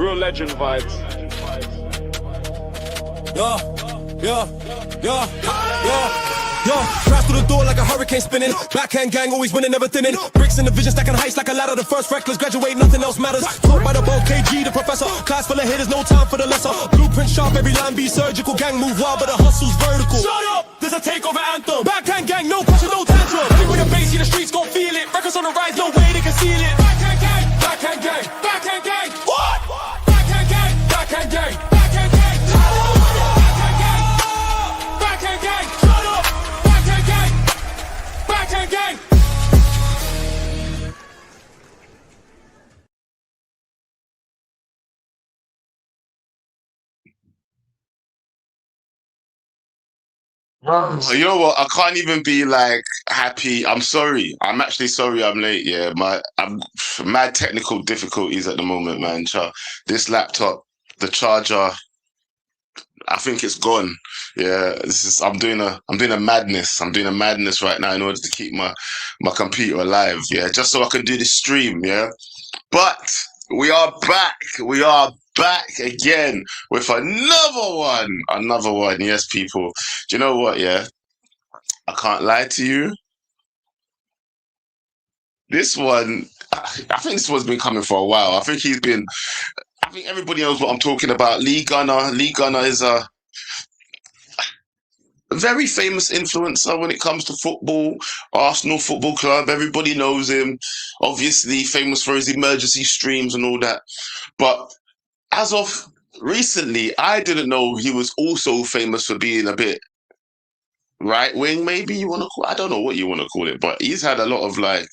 Real legend vibes. Drive through the door like a hurricane spinning. Backhand gang always winning, never thinning. Bricks in the vision, stacking heights like a ladder. The first reckless graduate, nothing else matters. Taught by the both KG, the professor. Class full of hitters, no time for the lesser. Blueprint sharp, every line be surgical. Gang move wild, but the hustle's vertical. Shut up, there's a takeover anthem. Backhand gang, no pressure, no tantrum. Bring with the bass, see the streets gon' feel it. Records on the rise, no way to conceal it. Backhand gang, backhand gang, backhand gang. What? Backhand gang, backhand gang, backhand gang. Backhand gang, shut up. Backhand gang, backhand gang. You know what? I can't even be like happy. I'm sorry. I'm actually sorry I'm late. Yeah, I'm mad technical difficulties at the moment, man. This laptop, the charger, I think it's gone. Yeah, I'm doing a madness. I'm doing a madness right now in order to keep my computer alive. Yeah, just so I can do this stream. Yeah, but we are back. We are back again with another one. Yes, people. Do you know what? Yeah, I can't lie to you. This one, I think this one's been coming for a while. I think everybody knows what I'm talking about. Lee Gunner. Lee Gunner is a very famous influencer when it comes to football. Arsenal Football Club. Everybody knows him. Obviously famous for his emergency streams and all that. But as of recently, I didn't know he was also famous for being a bit right wing, maybe you want to call it. I don't know what you want to call it, but he's had a lot of like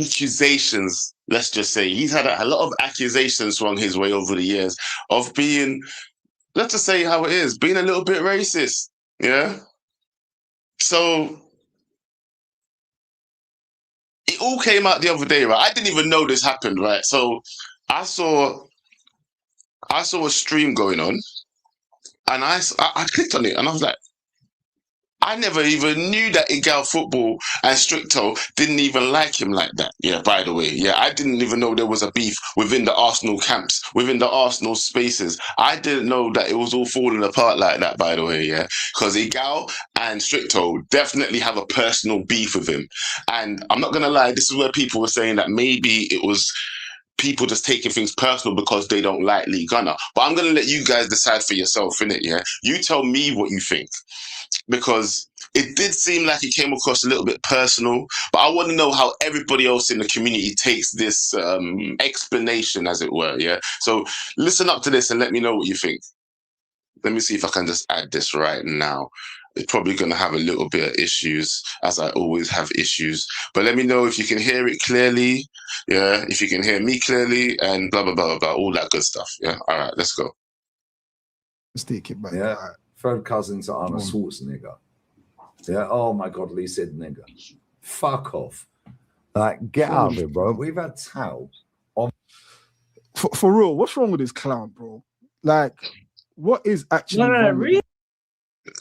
accusations. Let's just say he's had a lot of accusations swung his way over the years of being, let's just say how it is, being a little bit racist. Yeah. So it all came out the other day, right? I didn't even know this happened, right? So I saw a stream going on, and I clicked on it, and I was like, I never even knew that Igal Football and Stricto didn't even like him like that. Yeah, by the way. Yeah, I didn't even know there was a beef within the Arsenal camps, within the Arsenal spaces. I didn't know that it was all falling apart like that, by the way, yeah. Because Igal and Stricto definitely have a personal beef with him. And I'm not going to lie, this is where people were saying that maybe it was people just taking things personal because they don't like Lee Gunner. But I'm going to let you guys decide for yourself, innit, yeah? You tell me what you think. Because it did seem like it came across a little bit personal, but I want to know how everybody else in the community takes this explanation, as it were, yeah? So listen up to this and let me know what you think. Let me see if I can just add this right now. It's probably going to have a little bit of issues, as I always have issues. But let me know if you can hear it clearly, yeah? If you can hear me clearly and blah, blah, blah, blah, blah, all that good stuff, yeah? All right, let's go. Let's take it back. Yeah. Right. Third cousin to Arnold Schwarzenegger. Yeah. Oh my God, Lee said nigger. Fuck off. Like, get out of it, bro. We've had Tao on. For real, what's wrong with this clown, bro? Like, what is actually wrong with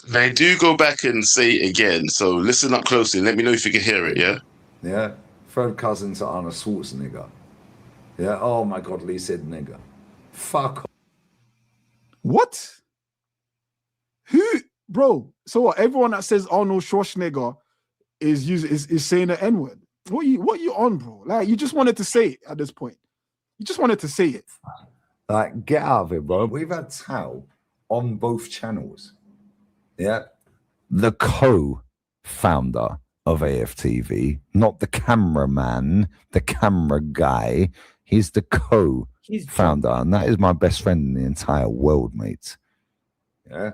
They do go back and say it again, so listen up closely. Let me know if you can hear it, yeah? Yeah. Third cousin to Arnold Schwarzenegger. Yeah. Oh my God, Lee said nigger. Fuck off. What? Who, bro? So what? Everyone that says Arnold Schwarzenegger is saying the N-word. What you on, bro? Like, you just wanted to say it at this point. You just wanted to say it. Like, get out of it, bro. We've had Tao on both channels. Yeah. The co-founder of AFTV, not the cameraman, the camera guy. He's the co-founder, and that is my best friend in the entire world, mate. Yeah.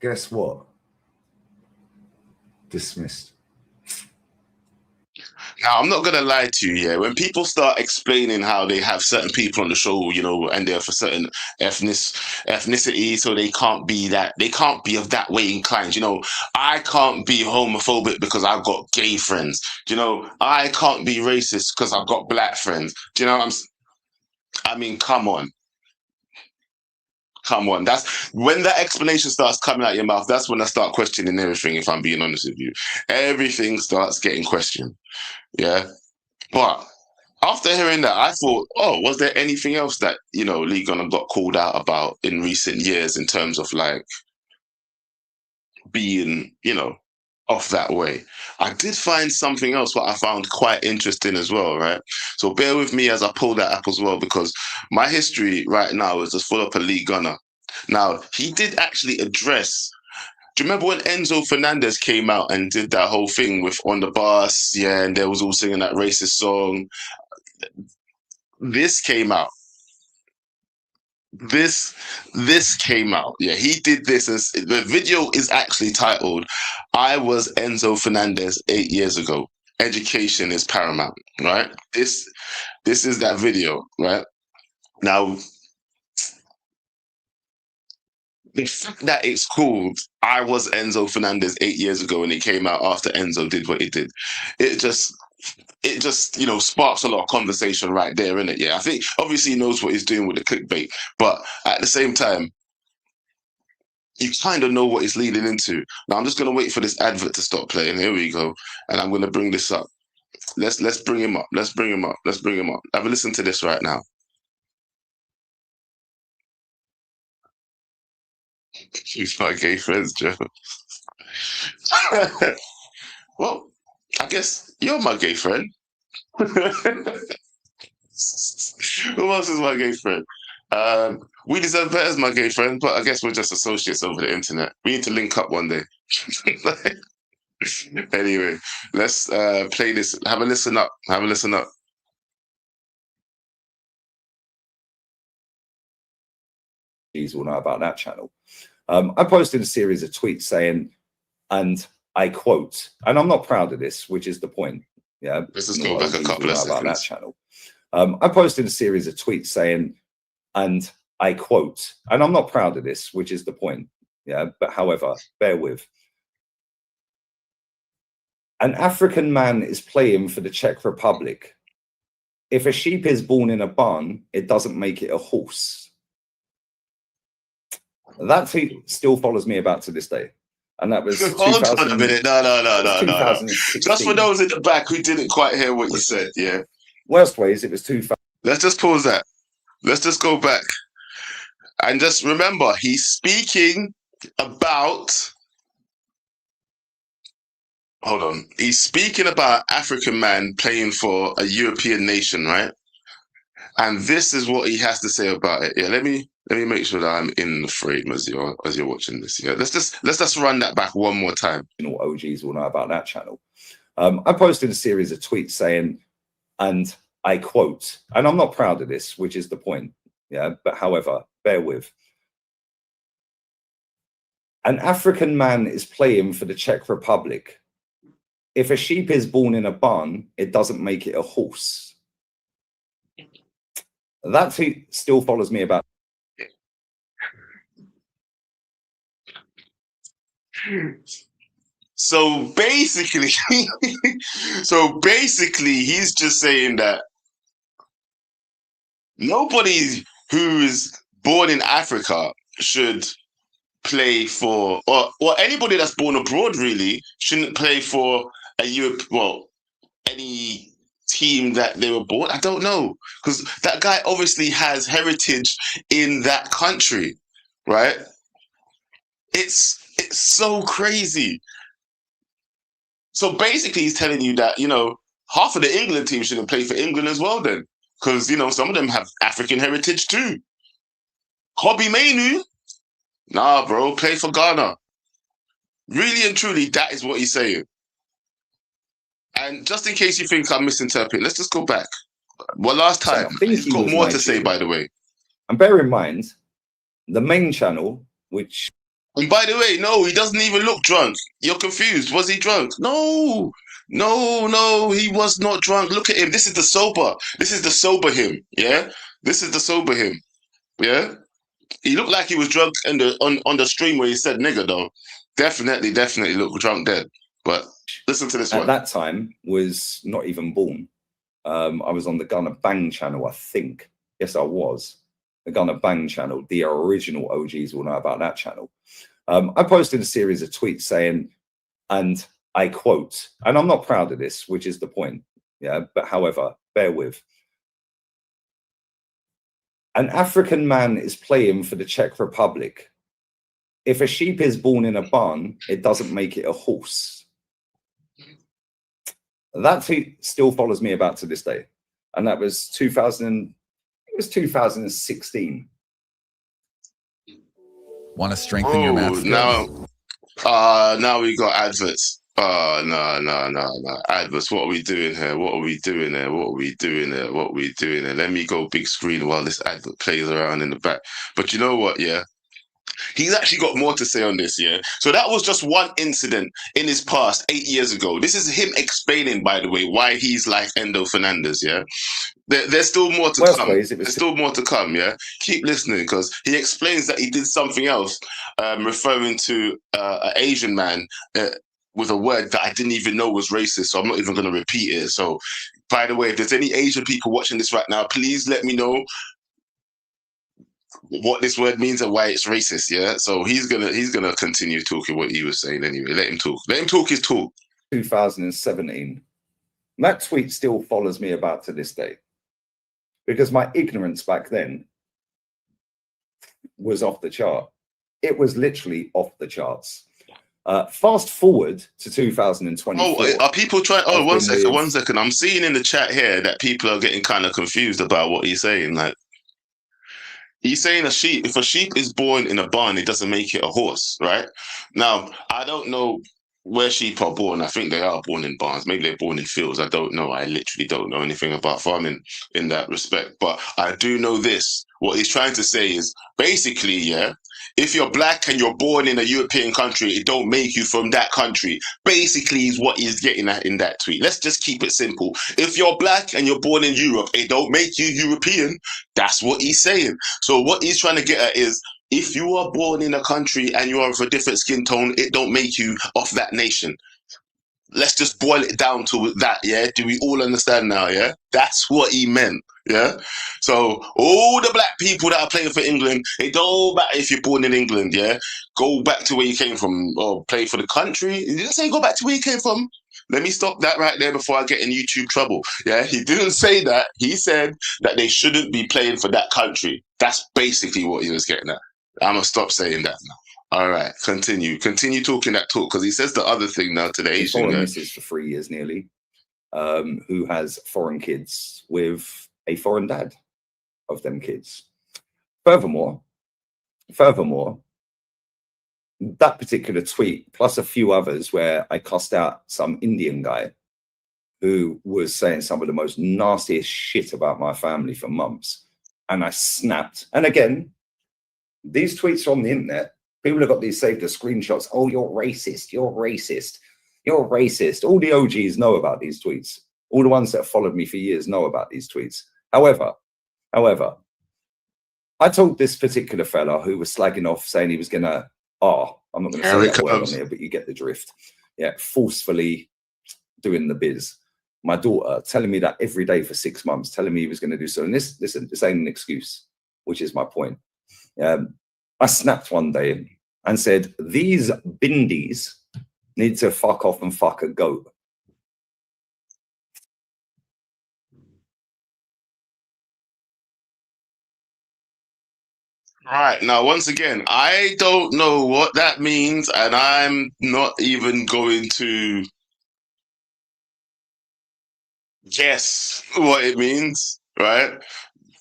Guess what? Dismissed. Now, I'm not going to lie to you, yeah. When people start explaining how they have certain people on the show, you know, and they're for certain ethnicity, so they can't be of that way inclined. You know, I can't be homophobic because I've got gay friends. You know, I can't be racist because I've got black friends. Do you know what I mean, come on. Come on. That's when that explanation starts coming out your mouth. That's when I start questioning everything, if I'm being honest with you. Everything starts getting questioned. Yeah. But after hearing that, I thought, oh, was there anything else that, Lee Gunner got called out about in recent years in terms of like being, off that way? I did find something else what I found quite interesting as well, right? So bear with me as I pull that up as well, because my history right now is just full up a Lee Gunner. Now, he did actually address. Do you remember when Enzo Fernandez came out and did that whole thing with On the Bus? Yeah, and they was all singing that racist song. This came out. This came out. Yeah, he did this. The video is actually titled, "I was Enzo Fernandez 8 years ago. Education is paramount." Right? This is that video, right? Now, the fact that it's called "I was Enzo Fernandez 8 years ago" and it came out after Enzo did what he did, it just sparks a lot of conversation right there, innit? Yeah, I think obviously he knows what he's doing with the clickbait, but at the same time, you kind of know what he's leading into. Now I'm just gonna wait for this advert to stop playing. Here we go, and I'm gonna bring this up. Let's bring him up. Let's bring him up. Have a listen to this right now. She's my gay friends, Joe. Well, I guess you're my gay friend. Who else is my gay friend? We deserve better as my gay friend, but I guess we're just associates over the internet. We need to link up one day. Anyway, let's play this. Have a listen up. You will know about that channel. I posted a series of tweets saying, and I quote, and I'm not proud of this, which is the point. Yeah, let's just go back a couple of seconds. About that channel. I posted a series of tweets saying, and I quote, and I'm not proud of this, which is the point. Yeah, but however, bear with. An African man is playing for the Czech Republic. If a sheep is born in a barn, it doesn't make it a horse. That tweet still follows me about to this day. And that was hold on a minute. No. Just for those in the back who didn't quite hear what you said, yeah. Worst ways, it was 2000. Let's just pause that. Let's just go back. And just remember, he's speaking about. Hold on. He's speaking about African man playing for a European nation, right? And this is what he has to say about it. Yeah, let me make sure that I'm in the frame as you're watching this. Yeah, let's just run that back one more time. OGs will know about that channel. I posted a series of tweets saying, and I quote, and I'm not proud of this, which is the point. Yeah, but however, bear with. An African man is playing for the Czech Republic. If a sheep is born in a barn, it doesn't make it a horse. That tweet still follows me about. So basically, he's just saying that nobody who is born in Africa should play for, or anybody that's born abroad really shouldn't play for any team that they were born. I don't know, because that guy obviously has heritage in that country, right? It's so crazy. So basically, he's telling you that half of the England team shouldn't play for England as well, then, because some of them have African heritage too. Kobbie Mainoo, nah, bro, play for Ghana. Really and truly, that is what he's saying. And just in case you think I'm misinterpreting, let's just go back. Well, last time, he's got more to say, by the way. And bear in mind, the main channel, which... And by the way, no, he doesn't even look drunk. You're confused. Was he drunk? No, he was not drunk. Look at him. This is the sober. This is the sober him. Yeah, this is the sober him. Yeah, he looked like he was drunk on the stream where he said nigger though. Definitely looked drunk dead. But listen to this one. At that time, was not even born. I was on the Gunner Bang channel, I think. Yes, I was. The Gunner Bang channel. The original OGs will know about that channel. I posted a series of tweets saying, and I quote, and I'm not proud of this, which is the point. Yeah, but however, bear with. An African man is playing for the Czech Republic. If a sheep is born in a barn, it doesn't make it a horse. That tweet still follows me about to this day. And that was 2016. Want to strengthen your math skills? Now we got adverts. Oh, no. Adverts. What are we doing here? What are we doing here? Let me go big screen while this advert plays around in the back. But you know what? Yeah. He's actually got more to say on this, yeah? So that was just one incident in his past 8 years ago. This is him explaining, by the way, why he's like Endo Fernandez, yeah? There's still more to come. There's still more to come, yeah? Keep listening, because he explains that he did something else, referring to an Asian man with a word that I didn't even know was racist, so I'm not even going to repeat it. So, by the way, if there's any Asian people watching this right now, please let me know what this word means and why it's racist. Yeah, so he's gonna continue talking what he was saying anyway. Let him talk his talk. 2017. That tweet still follows me about to this day, because my ignorance back then was off the chart. It was literally off the charts. Fast forward to 2024. Oh, are people trying? Oh, one second. I'm seeing in the chat here that people are getting kind of confused about what he's saying. Like, he's saying if a sheep is born in a barn, it doesn't make it a horse, right? Now, I don't know where sheep are born. I think they are born in barns. Maybe they're born in fields. I don't know. I literally don't know anything about farming in that respect. But I do know this. What he's trying to say is basically, yeah, if you're black and you're born in a European country, it don't make you from that country. Basically is what he's getting at in that tweet. Let's just keep it simple. If you're black and you're born in Europe, it don't make you European. That's what he's saying. So what he's trying to get at is, if you are born in a country and you are of a different skin tone, it don't make you of that nation. Let's just boil it down to that, yeah? Do we all understand now, yeah? That's what he meant, yeah? So all the black people that are playing for England, it don't matter if you're born in England, yeah? Go back to where you came from, or play for the country. He didn't say go back to where you came from. Let me stop that right there before I get in YouTube trouble, yeah? He didn't say that. He said that they shouldn't be playing for that country. That's basically what he was getting at. I'm going to stop saying that now. All right, continue talking that talk, because he says the other thing now to the Asian guy. Missus for 3 years nearly, who has foreign kids with a foreign dad of them kids. Furthermore, that particular tweet, plus a few others where I cussed out some Indian guy who was saying some of the most nastiest shit about my family for months, and I snapped. And again, these tweets are on the internet. People have got these saved as screenshots. Oh, you're racist. You're racist. You're racist. All the OGs know about these tweets. All the ones that have followed me for years know about these tweets. However, I told this particular fella who was slagging off, saying he was going to, I'm not going to say that word on here, but you get the drift. Yeah, forcefully doing the biz. My daughter telling me that every day for 6 months, telling me he was going to do so. And this ain't an excuse, which is my point. I snapped one day and said, these bindies need to fuck off and fuck a goat. Right, now, once again, I don't know what that means, and I'm not even going to guess what it means, right?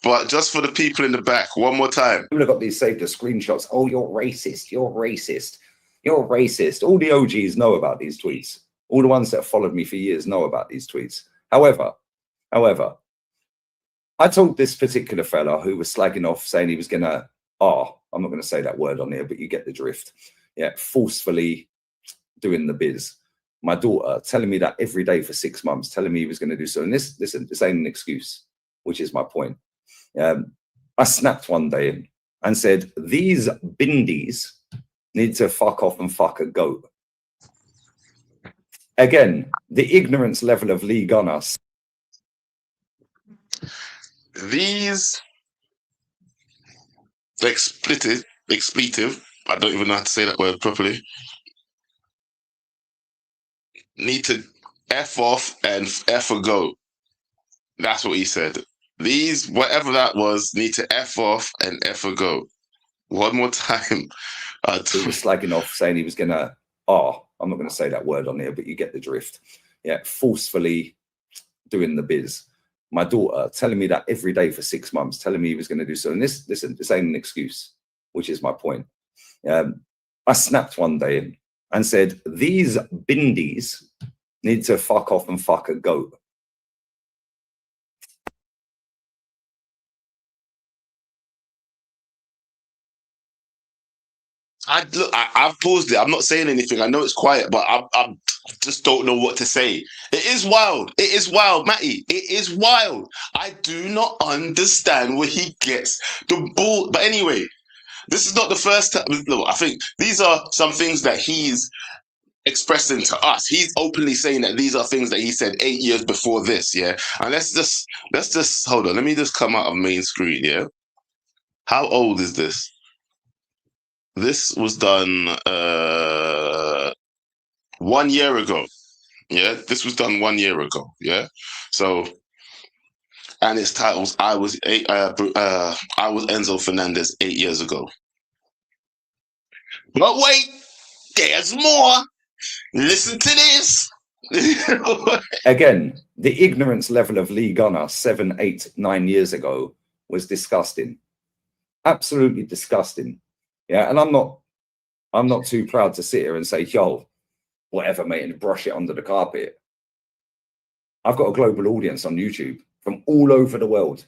But just for the people in the back, one more time. People have got these saved as screenshots. Oh, you're racist. You're racist. You're racist. All the OGs know about these tweets. All the ones that have followed me for years know about these tweets. However, I told this particular fella who was slagging off, saying he was going to, I'm not going to say that word on here, but you get the drift. Yeah, forcefully doing the biz. My daughter telling me that every day for 6 months, telling me he was going to do so. And this ain't an excuse, which is my point. I snapped one day and said, these bindies need to fuck off and fuck a goat. Again, the ignorance level of Lee Gunner. These expletive, I don't even know how to say that word properly, need to F off and F a goat. That's what he said. These, whatever that was, need to F off and F a go. One more time. He was slagging off, saying he was going to, I'm not going to say that word on here, but you get the drift. Yeah, forcefully doing the biz. My daughter telling me that every day for 6 months, telling me he was going to do so. And this ain't an excuse, which is my point. I snapped one day and said, these bindies need to fuck off and fuck a goat. I've paused it. I'm not saying anything. I know it's quiet, but I just don't know what to say. It is wild. It is wild, Matty. It is wild. I do not understand where he gets the ball. But anyway, this is not the first time. Look, I think these are some things that he's expressing to us. He's openly saying that these are things that he said 8 years before this. Yeah. And let's just hold on. Let me just come out of main screen. Yeah. How old is this? This was done 1 year ago. Yeah, this was done 1 year ago. Yeah, so, and its titles, I was Enzo Fernandez 8 years ago. But wait, there's more. Listen to this. Again, the ignorance level of Lee Gunner 7, 8, 9 years ago was disgusting. Absolutely disgusting. Yeah, and I'm not too proud to sit here and say, yo, whatever, mate, and brush it under the carpet. I've got a global audience on YouTube from all over the world.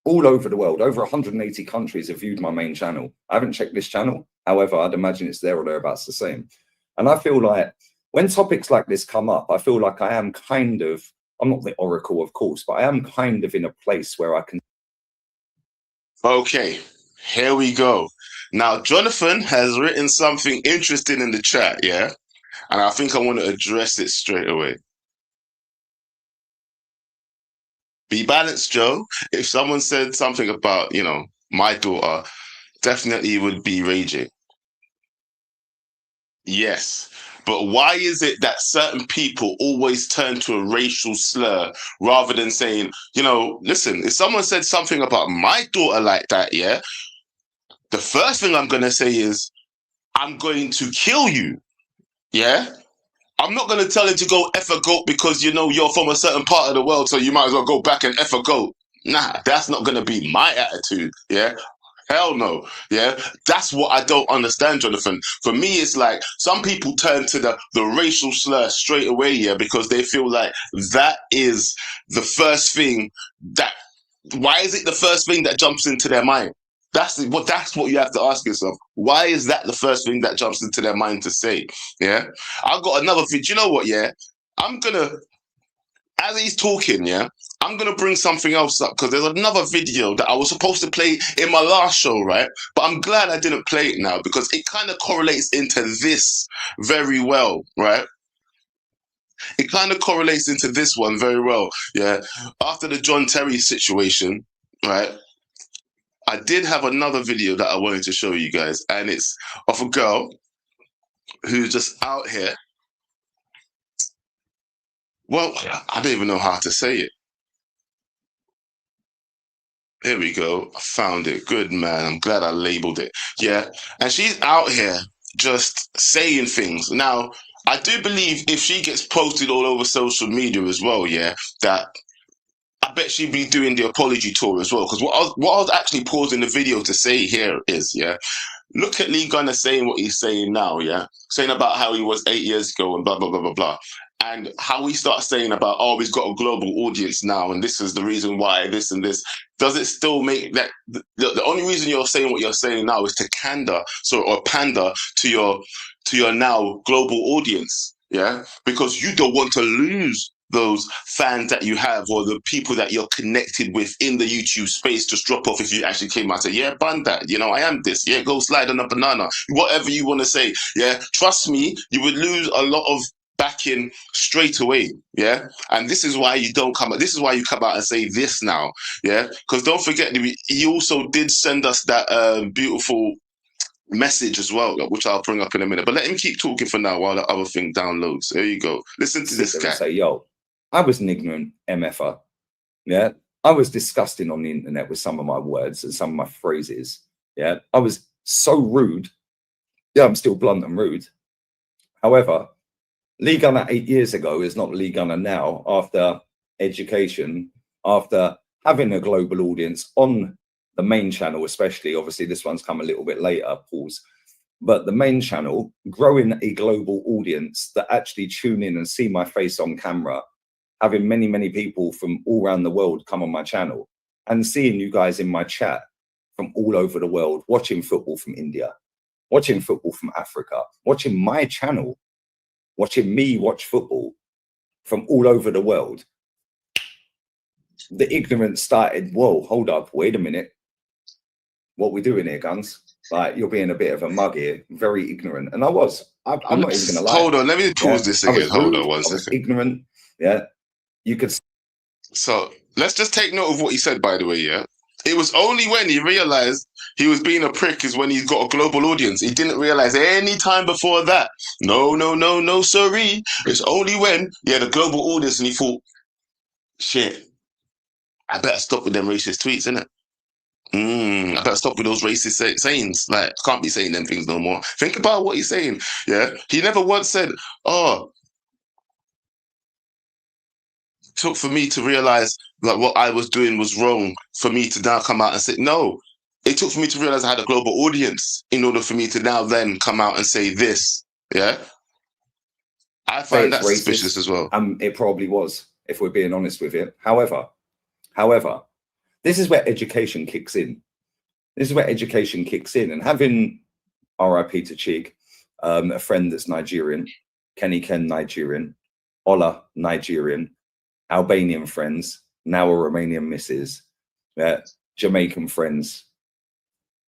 All over the world. Over 180 countries have viewed my main channel. I haven't checked this channel. However, I'd imagine it's there or thereabouts the same. And I feel like when topics like this come up, I feel like I am kind of, I'm not the oracle, of course, but I am kind of in a place where I can. Okay, here we go. Now, Jonathan has written something interesting in the chat, yeah? And I think I want to address it straight away. Be balanced, Joe. If someone said something about, my daughter, definitely would be raging. Yes. But why is it that certain people always turn to a racial slur rather than saying, listen, if someone said something about my daughter like that, yeah, the first thing I'm going to say is, I'm going to kill you. Yeah? I'm not going to tell him to go F a goat because, you're from a certain part of the world, so you might as well go back and F a goat. Nah, that's not going to be my attitude. Yeah? Hell no. Yeah? That's what I don't understand, Jonathan. For me, it's like some people turn to the racial slur straight away, yeah, because they feel like that is the first thing why is it the first thing that jumps into their mind? That's what you have to ask yourself. Why is that the first thing that jumps into their mind to say? Yeah. I've got another thing. Do you know what? Yeah. I'm going to, as he's talking, yeah, I'm going to bring something else up because there's another video that I was supposed to play in my last show, right? But I'm glad I didn't play it now because it kind of correlates into this very well, right? It kind of correlates into this one very well. Yeah. After the John Terry situation, right? I did have another video that I wanted to show you guys, and it's of a girl who's just out here. Well, I don't even know how to say it. Here we go. I found it. Good, man. I'm glad I labeled it. Yeah. And she's out here just saying things. Now, I do believe if she gets posted all over social media as well, yeah, that I bet she'd be doing the apology tour as well. Because what I was actually pausing the video to say here is, yeah, look at Lee Gunner saying what he's saying now, yeah, saying about how he was 8 years ago and blah, blah, blah, blah, blah. And how he starts saying about, oh, he's got a global audience now and this is the reason why this and this. Does it still make that the only reason you're saying what you're saying now is to pander to your now global audience, yeah? Because you don't want to lose those fans that you have or the people that you're connected with in the YouTube space just drop off if you actually came out and say, yeah, bun that, I am this, yeah, go slide on a banana, whatever you want to say, yeah, trust me, you would lose a lot of backing straight away, yeah, and this is why you come out and say this now, yeah, because don't forget, he also did send us that beautiful message as well, which I'll bring up in a minute, but let him keep talking for now while the other thing downloads. There you go. Listen to this guy. Say, yo, I was an ignorant MFer. Yeah, I was disgusting on the internet with some of my words and some of my phrases. Yeah, I was so rude. Yeah, I'm still blunt and rude. However, Lee Gunner 8 years ago is not Lee Gunner now, after education, after having a global audience on the main channel, especially. Obviously, this one's come a little bit later, pause. But the main channel, growing a global audience that actually tune in and see my face on camera, having many, many people from all around the world come on my channel, and seeing you guys in my chat from all over the world, watching football from India, watching football from Africa, watching my channel, watching me watch football from all over the world. The ignorance started, whoa, hold up, wait a minute. What we doing here, Guns? Like, you're being a bit of a mug here, very ignorant. And I was. I'm not even going to lie. Hold on, let me pause this again. Hold on 1 second. Ignorant. Yeah. You could. So let's just take note of what he said, by the way, yeah? It was only when he realized he was being a prick is when he's got a global audience. He didn't realize any time before that. No, sorry. It's only when he had a global audience and he thought, shit, I better stop with them racist tweets, innit? I better stop with those racist sayings. Like, I can't be saying them things no more. Think about what he's saying. Yeah, he never once said, "Oh, it took for me to realize like what I was doing was wrong for me to now come out and say no." It took for me to realize I had a global audience in order for me to now then come out and say this. Yeah, I find that suspicious as well. It probably was, if we're being honest with it. However. This is where education kicks in. This is where education kicks in. And having RIP to Chig, a friend that's Nigerian, Kenny Ken Nigerian, Ola Nigerian, Albanian friends, now a Romanian missus, Jamaican friends.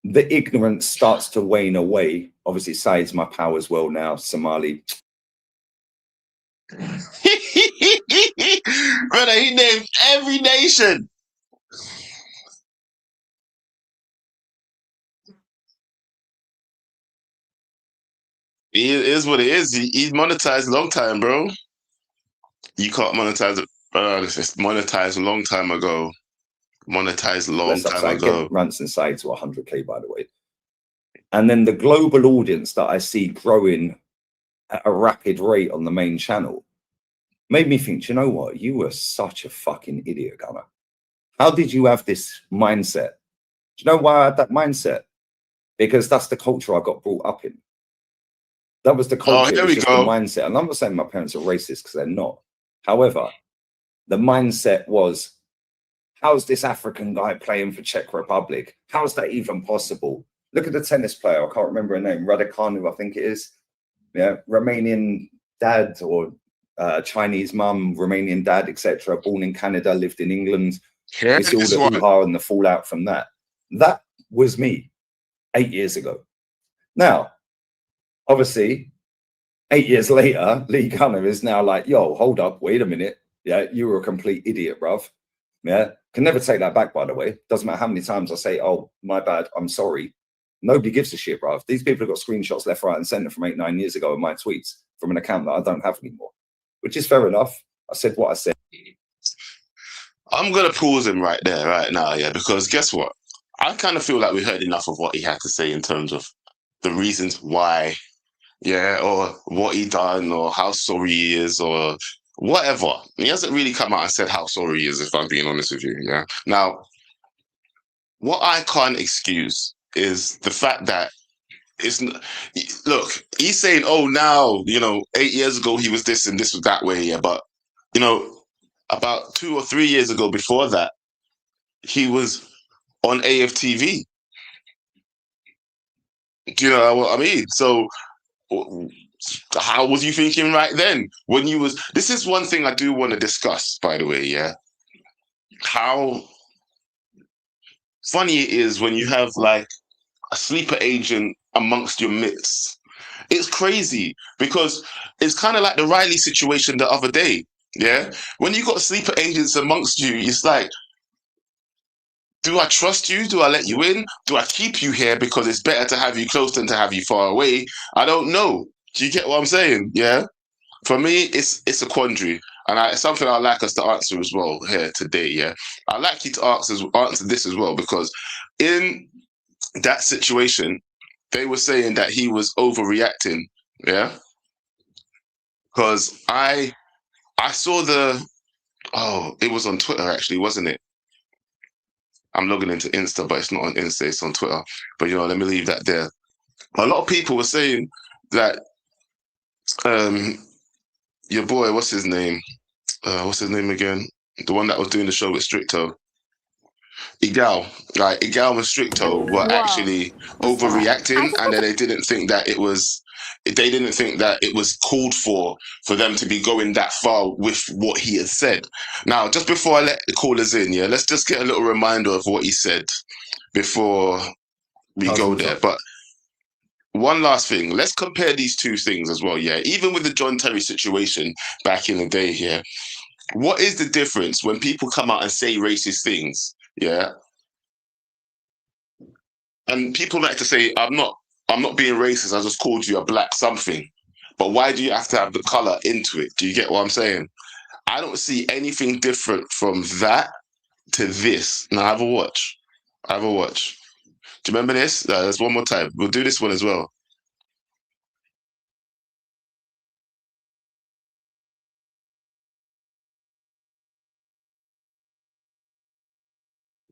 The ignorance starts to wane away. Obviously, Said's my pal as well now, Somali. Brother, he named every nation. It is what it is. He's monetized a long time, bro. You can't monetize it. It's monetized a long time ago. Monetized a long time ago. Get Ransom Side to 100K, by the way. And then the global audience that I see growing at a rapid rate on the main channel made me think, you know what? You were such a fucking idiot, Gunner. How did you have this mindset? Do you know why I had that mindset? Because that's the culture I got brought up in. That was the culture. There we go. The mindset. And I'm not saying my parents are racist, because they're not. However, the mindset was, how's this African guy playing for Czech Republic? How's that even possible? Look at the tennis player. I can't remember her name. Raducanu, I think it is. Yeah, Romanian dad or Chinese mum, Romanian dad, etc. Born in Canada, lived in England. Yeah, it's all the hoo-ha and the fallout from that. That was me 8 years ago. Now, obviously, 8 years later, Lee Gunner is now like, yo, hold up, wait a minute. Yeah, you were a complete idiot, bruv. Yeah, can never take that back, by the way. Doesn't matter how many times I say, oh, my bad, I'm sorry. Nobody gives a shit, bruv. These people have got screenshots left, right, and center from 8-9 years ago of my tweets from an account that I don't have anymore, which is fair enough. I said what I said. I'm going to pause him right there, right now, yeah, because guess what? I kind of feel like we heard enough of what he had to say in terms of the reasons why, yeah, or what he done, or how sorry he is, or whatever. He hasn't really come out and said how sorry he is, if I'm being honest with you, yeah? Now, what I can't excuse is the fact that it's look, he's saying, oh, now, 8 years ago he was this and this was that way, yeah, but, about 2 or 3 years ago before that, he was on AFTV. Do you know what I mean? So how was you thinking right then when you was... This is one thing I do want to discuss, by the way, yeah? How funny it is when you have like a sleeper agent amongst your midst. It's crazy because it's kind of like the Riley situation the other day. Yeah, when you got sleeper agents amongst you, it's like, do I trust you? Do I let you in? Do I keep you here because it's better to have you close than to have you far away? I don't know. Do you get what I'm saying? Yeah. For me, it's a quandary. and it's something I'd like us to answer as well here today. Yeah, I'd like you to answer this as well, because in that situation, they were saying that he was overreacting. Yeah, because I saw it was on Twitter actually, wasn't it? I'm logging into Insta, but it's not on Insta, it's on Twitter. But let me leave that there. A lot of people were saying that your boy, what's his name? What's his name again? The one that was doing the show with Stricto. Igal and Stricto were actually overreacting, and then they didn't think that it was called for them to be going that far with what he had said. Now, just before I let the callers in, let's just get a little reminder of what he said before we go there. But one last thing, let's compare these two things as well. Even with the John Terry situation back in the day here, what is the difference when people come out and say racist things? And people like to say, I'm not being racist, I just called you a black something. But why do you have to have the color into it? Do you get what I'm saying? I don't see anything different from that to this. Now, have a watch. Do you remember this? There's one more time. We'll do this one as well.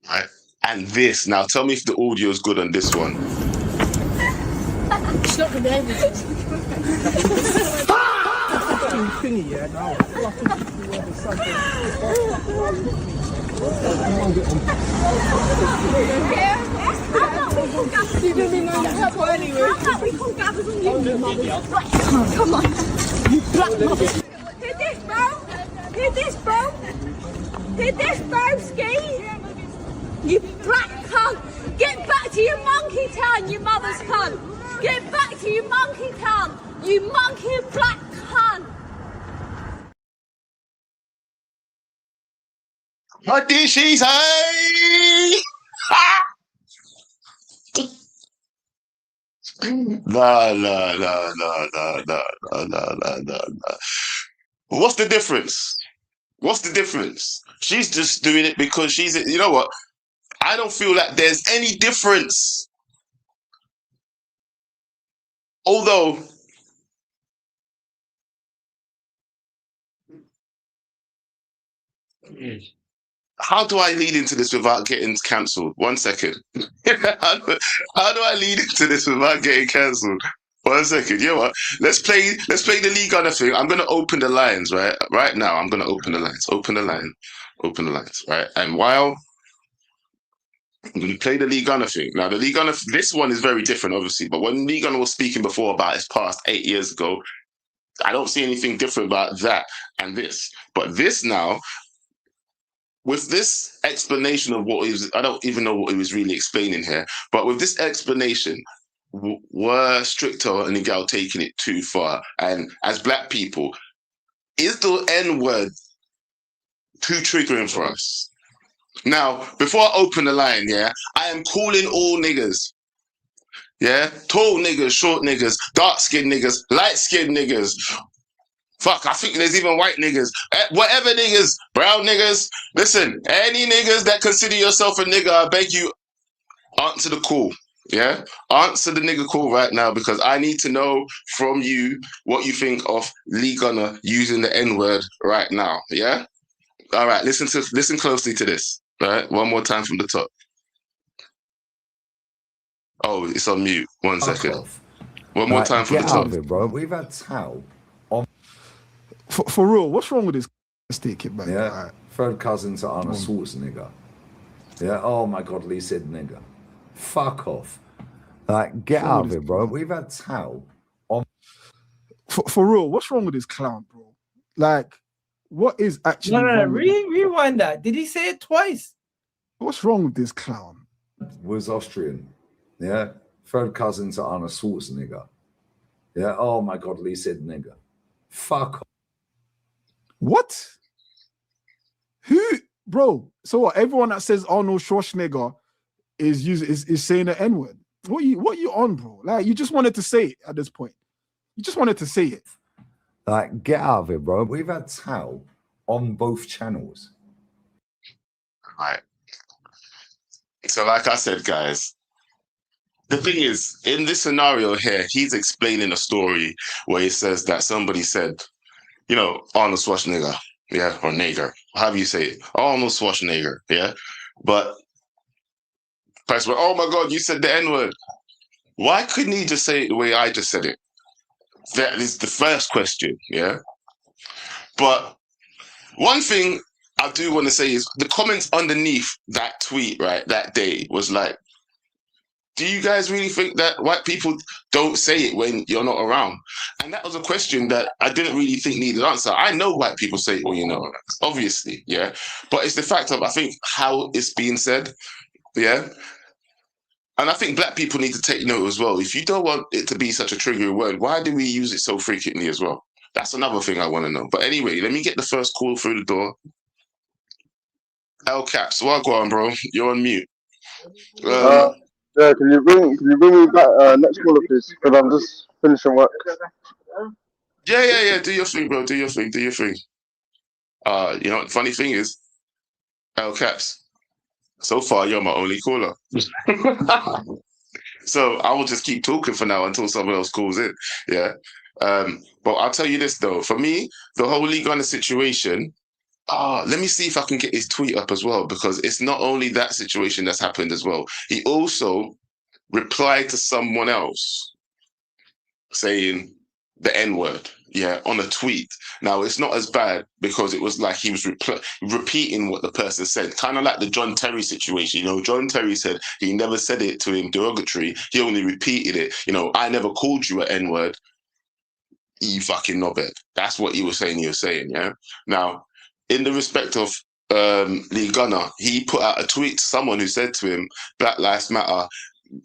Right. And this. Now, tell me if the audio is good on this one. It's not going to be able to. Come on. You black mother. Hit this, bro. Hit this, broski. You black cunt. Get back to your monkey town, you mother's cunt. Get back to your monkey town, you monkey black cunt. What did she say? No. What's the difference? She's just doing it because you know what? I don't feel like there's any difference. Although, how do I lead into this without getting cancelled? 1 second. How do I lead into this without getting cancelled? 1 second. You know what? Let's play the Lee Gunner thing. I'm gonna open the lines right now. I'm gonna open the lines. Open the lines. Right. And while I'm going to play the Lee Gunner thing. Now, the Lee Gunner, this one is very different, obviously. But when Lee Gunner was speaking before about his past 8 years ago, I don't see anything different about that and this. But this now, with this explanation of what he was, I don't even know what he was really explaining here. But with this explanation, were Stricto and Igal taking it too far? And as black people, is the N-word too triggering for us? Now, before I open the line, I am calling all niggas. Tall niggas, short niggas, dark-skinned niggas, light-skinned niggas. Fuck, I think there's even white niggas. Whatever niggas, brown niggas. Listen, any niggas that consider yourself a nigga, I beg you, answer the call. Answer the nigga call right now, because I need to know from you what you think of Lee Gunner using the N-word right now. All right, listen closely to this. All right, one more time from the top. Oh, it's on mute. 1 second. One more time from the top. Bro. We've had Tao on. For real, what's wrong with this? Let's take it back. Right. Third cousin to Arnold Schwarzenegger. Oh my God, Lee said nigger. Fuck off. Get out of it, bro. We've had Tao on. For real, what's wrong with this clown, bro? What is actually rewind that. Did he say it twice? What's wrong with this clown? Was Austrian. Third cousin to Arnold Schwarzenegger. Oh my God, Lee said nigger. Fuck off. What? Who, bro? So what? Everyone that says Arnold Schwarzenegger is saying the N-word. What you on, bro? You just wanted to say it at this point. You just wanted to say it. Get out of it, bro. We've had Tao on both channels. Right. So, like I said, guys, the thing is, in this scenario here, he's explaining a story where he says that somebody said, you know, Arnold Schwarzenegger, yeah, or Nager, however you say it, Arnold Schwarzenegger, yeah. But person went, oh my God, you said the N-word. Why couldn't he just say it the way I just said it? That is the first question, yeah. But one thing I do want to say is the comments underneath that tweet, right, that day was like, do you guys really think that white people don't say it when you're not around? And that was a question that I didn't really think needed an answer. I know white people say it when you're not around, obviously, yeah. But it's the fact of, I think, how it's being said, yeah. And I think black people need to take note as well. If you don't want it to be such a triggering word, why do we use it so frequently as well? That's another thing I want to know. But anyway, let me get the first call through the door. L Caps, well, go on, bro. You're on mute. Yeah, can you bring me back next caller, please? Because I'm just finishing work. Yeah. Do your thing, bro. Do your thing. You know, the funny thing is, L Caps, so far you're my only caller. So I will just keep talking for now until someone else calls in. Yeah. But I'll tell you this though. For me, the whole Lee Gunner situation. Let me see if I can get his tweet up as well, because it's not only that situation that's happened as well. He also replied to someone else saying the N-word, yeah, on a tweet. Now, it's not as bad because it was like he was repeating what the person said, kind of like the John Terry situation. You know, John Terry said he never said it to him derogatory. He only repeated it. You know, I never called you an N-word, you fucking knobhead. That's what he was saying, yeah? Now, in the respect of Lee Gunner, he put out a tweet to someone who said to him, Black Lives Matter,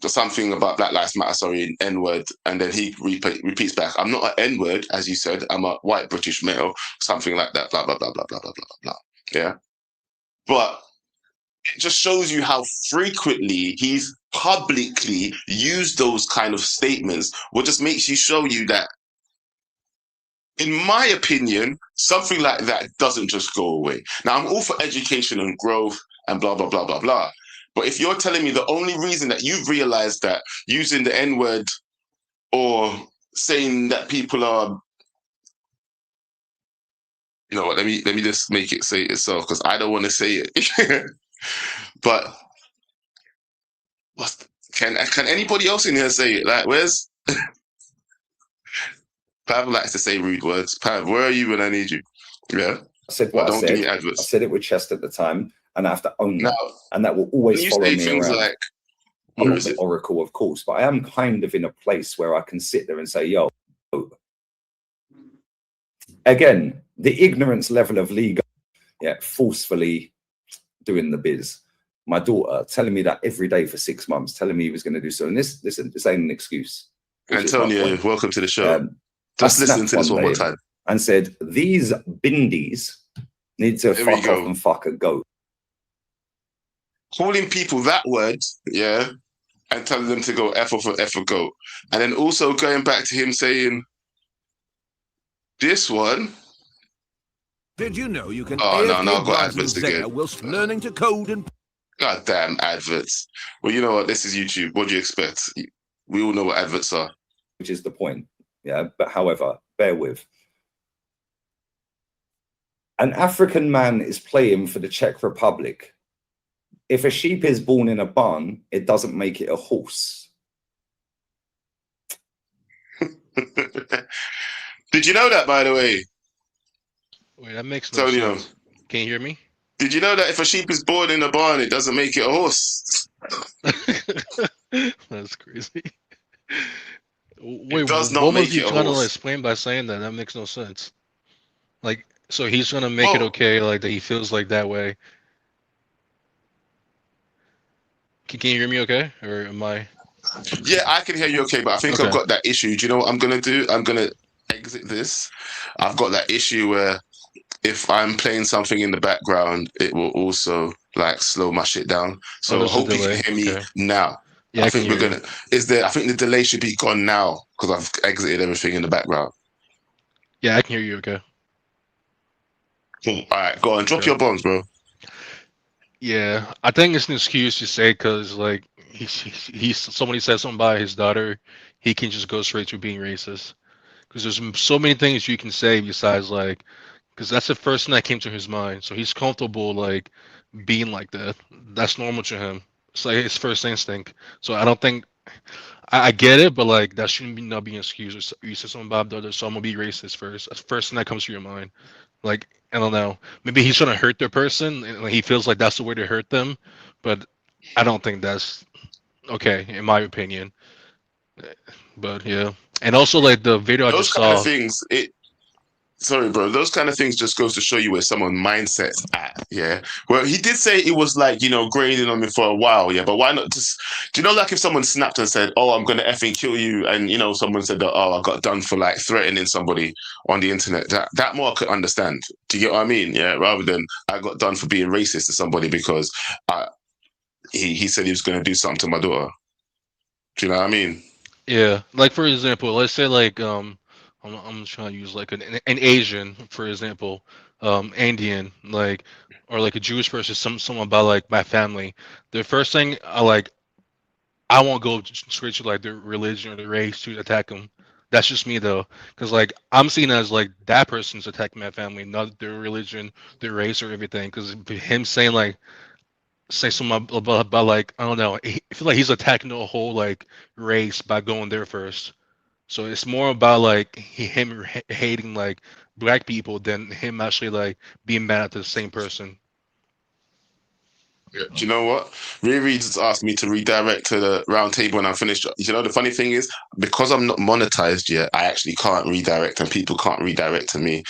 something about Black Lives Matter, sorry, N-word, and then he repeats back, I'm not an N-word, as you said, I'm a white British male, something like that, blah, blah, blah, blah, blah, blah, blah, blah, yeah? But it just shows you how frequently he's publicly used those kind of statements, what just makes you show you that, in my opinion, something like that doesn't just go away. Now, I'm all for education and growth and blah, blah, blah, blah, blah. But if you're telling me the only reason that you've realized that using the N-word or saying that people are, you know what, let me just make it say it itself, because I don't want to say it. But can anybody else in here say it? Like, where's... Pav likes to say rude words. Pav, where are you when I need you? Yeah. I said what I said. I said it with chest at the time, and I have to own that. And that will always follow me things around. Like, I'm not the oracle, of course, but I am kind of in a place where I can sit there and say, yo, again, the ignorance level of legal, yeah, forcefully doing the biz. My daughter telling me that every day for 6 months, telling me he was going to do so. And this ain't an excuse. Antonio, welcome to the show. Just listen to this one more time. And said, these bindies need to fuck off and fuck a goat. Calling people that word, yeah, and telling them to go F off or F a goat. And then also going back to him saying, this one. Did you know you can no, I've got adverts again. Whilst learning to code and... God damn adverts. Well, you know what? This is YouTube. What do you expect? We all know what adverts are. Which is the point. Yeah, but however, bear with. An African man is playing for the Czech Republic. If a sheep is born in a barn, it doesn't make it a horse. Did you know that, by the way? Wait, that makes no sense. Can you hear me? Did you know that if a sheep is born in a barn, it doesn't make it a horse? That's crazy. Wait, what was you trying to explain by saying that? That makes no sense. Like, so he's trying to make it okay, like that he feels like that way. Can you hear me okay? Or am I? Yeah, I can hear you okay, but I think I've got that issue. Do you know what I'm going to do? I'm going to exit this. I've got that issue where if I'm playing something in the background, it will also like slow my shit down. So I hope you can hear me now. Yeah, I think we're gonna. I think the delay should be gone now because I've exited everything in the background. Yeah, I can hear you. Okay. Cool. All right, go on. Drop your bombs, bro. Yeah, I think it's an excuse to say because like he's somebody said something about his daughter, he can just go straight to being racist. Because there's so many things you can say besides like, because that's the first thing that came to his mind. So he's comfortable like being like that. That's normal to him. It's like his first instinct. So I don't think I get it, but like that shouldn't be not be an excuse. You said something about the other, so I'm gonna be racist first. That's the first thing that comes to your mind. Like I don't know. Maybe he's trying to hurt the person, and like, he feels like that's the way to hurt them. But I don't think that's okay, in my opinion. But yeah, and also like the video I Those just kind saw. of things, sorry, bro. Those kind of things just goes to show you where someone's mindset's at. Yeah. Well, he did say it was like, graining on me for a while. Yeah. But why not just, do you know, like if someone snapped and said, oh, I'm going to effing kill you. And, someone said that, oh, I got done for like threatening somebody on the internet. That more I could understand. Do you get what I mean? Yeah. Rather than I got done for being racist to somebody because he said he was going to do something to my daughter. Do you know what I mean? Yeah. Like for example, let's say like, I'm trying to use like an Asian, for example, Indian, like, or like a Jewish person, someone about like my family. The first thing I won't go straight to like the religion or the race to attack them. That's just me though, because like I'm seen as like that person's attacking my family, not their religion, their race, or everything. Because him saying something about like I don't know, I feel like he's attacking the whole like race by going there first. So it's more about like him hating like black people than him actually like being mad at the same person. Yeah. Do you know what? Riri just asked me to redirect to the round table when I'm finished. You know, the funny thing is, because I'm not monetized yet, I actually can't redirect and people can't redirect to me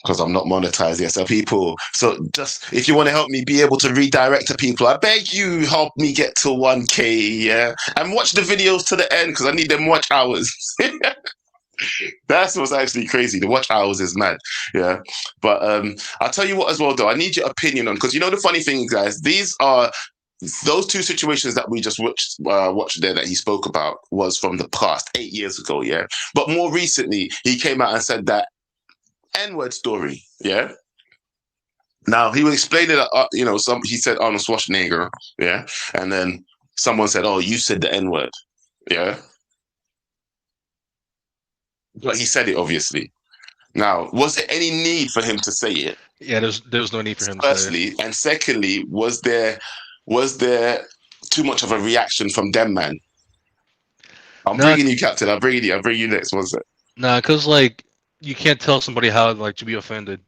because I'm not monetized yet. So just, if you want to help me be able to redirect to people, I beg you, help me get to 1K, yeah? And watch the videos to the end because I need them watch hours. That's what's actually crazy. The watch hours is mad. Yeah. But I'll tell you what as well, though. I need your opinion on, because the funny thing, guys, these are those two situations that we just watched there that he spoke about was from the past 8 years ago. Yeah. But more recently, he came out and said that N-word story. Yeah. Now he was explaining that, he said Arnold Schwarzenegger. Yeah. And then someone said, oh, you said the N-word. Yeah. But he said it, obviously. Now, was there any need for him to say it? Yeah, there's no need for him to say it. Firstly, and secondly, was there too much of a reaction from them, man? I'm bringing you, Captain. I'll bring you next. What's that? Nah, because like you can't tell somebody how like to be offended.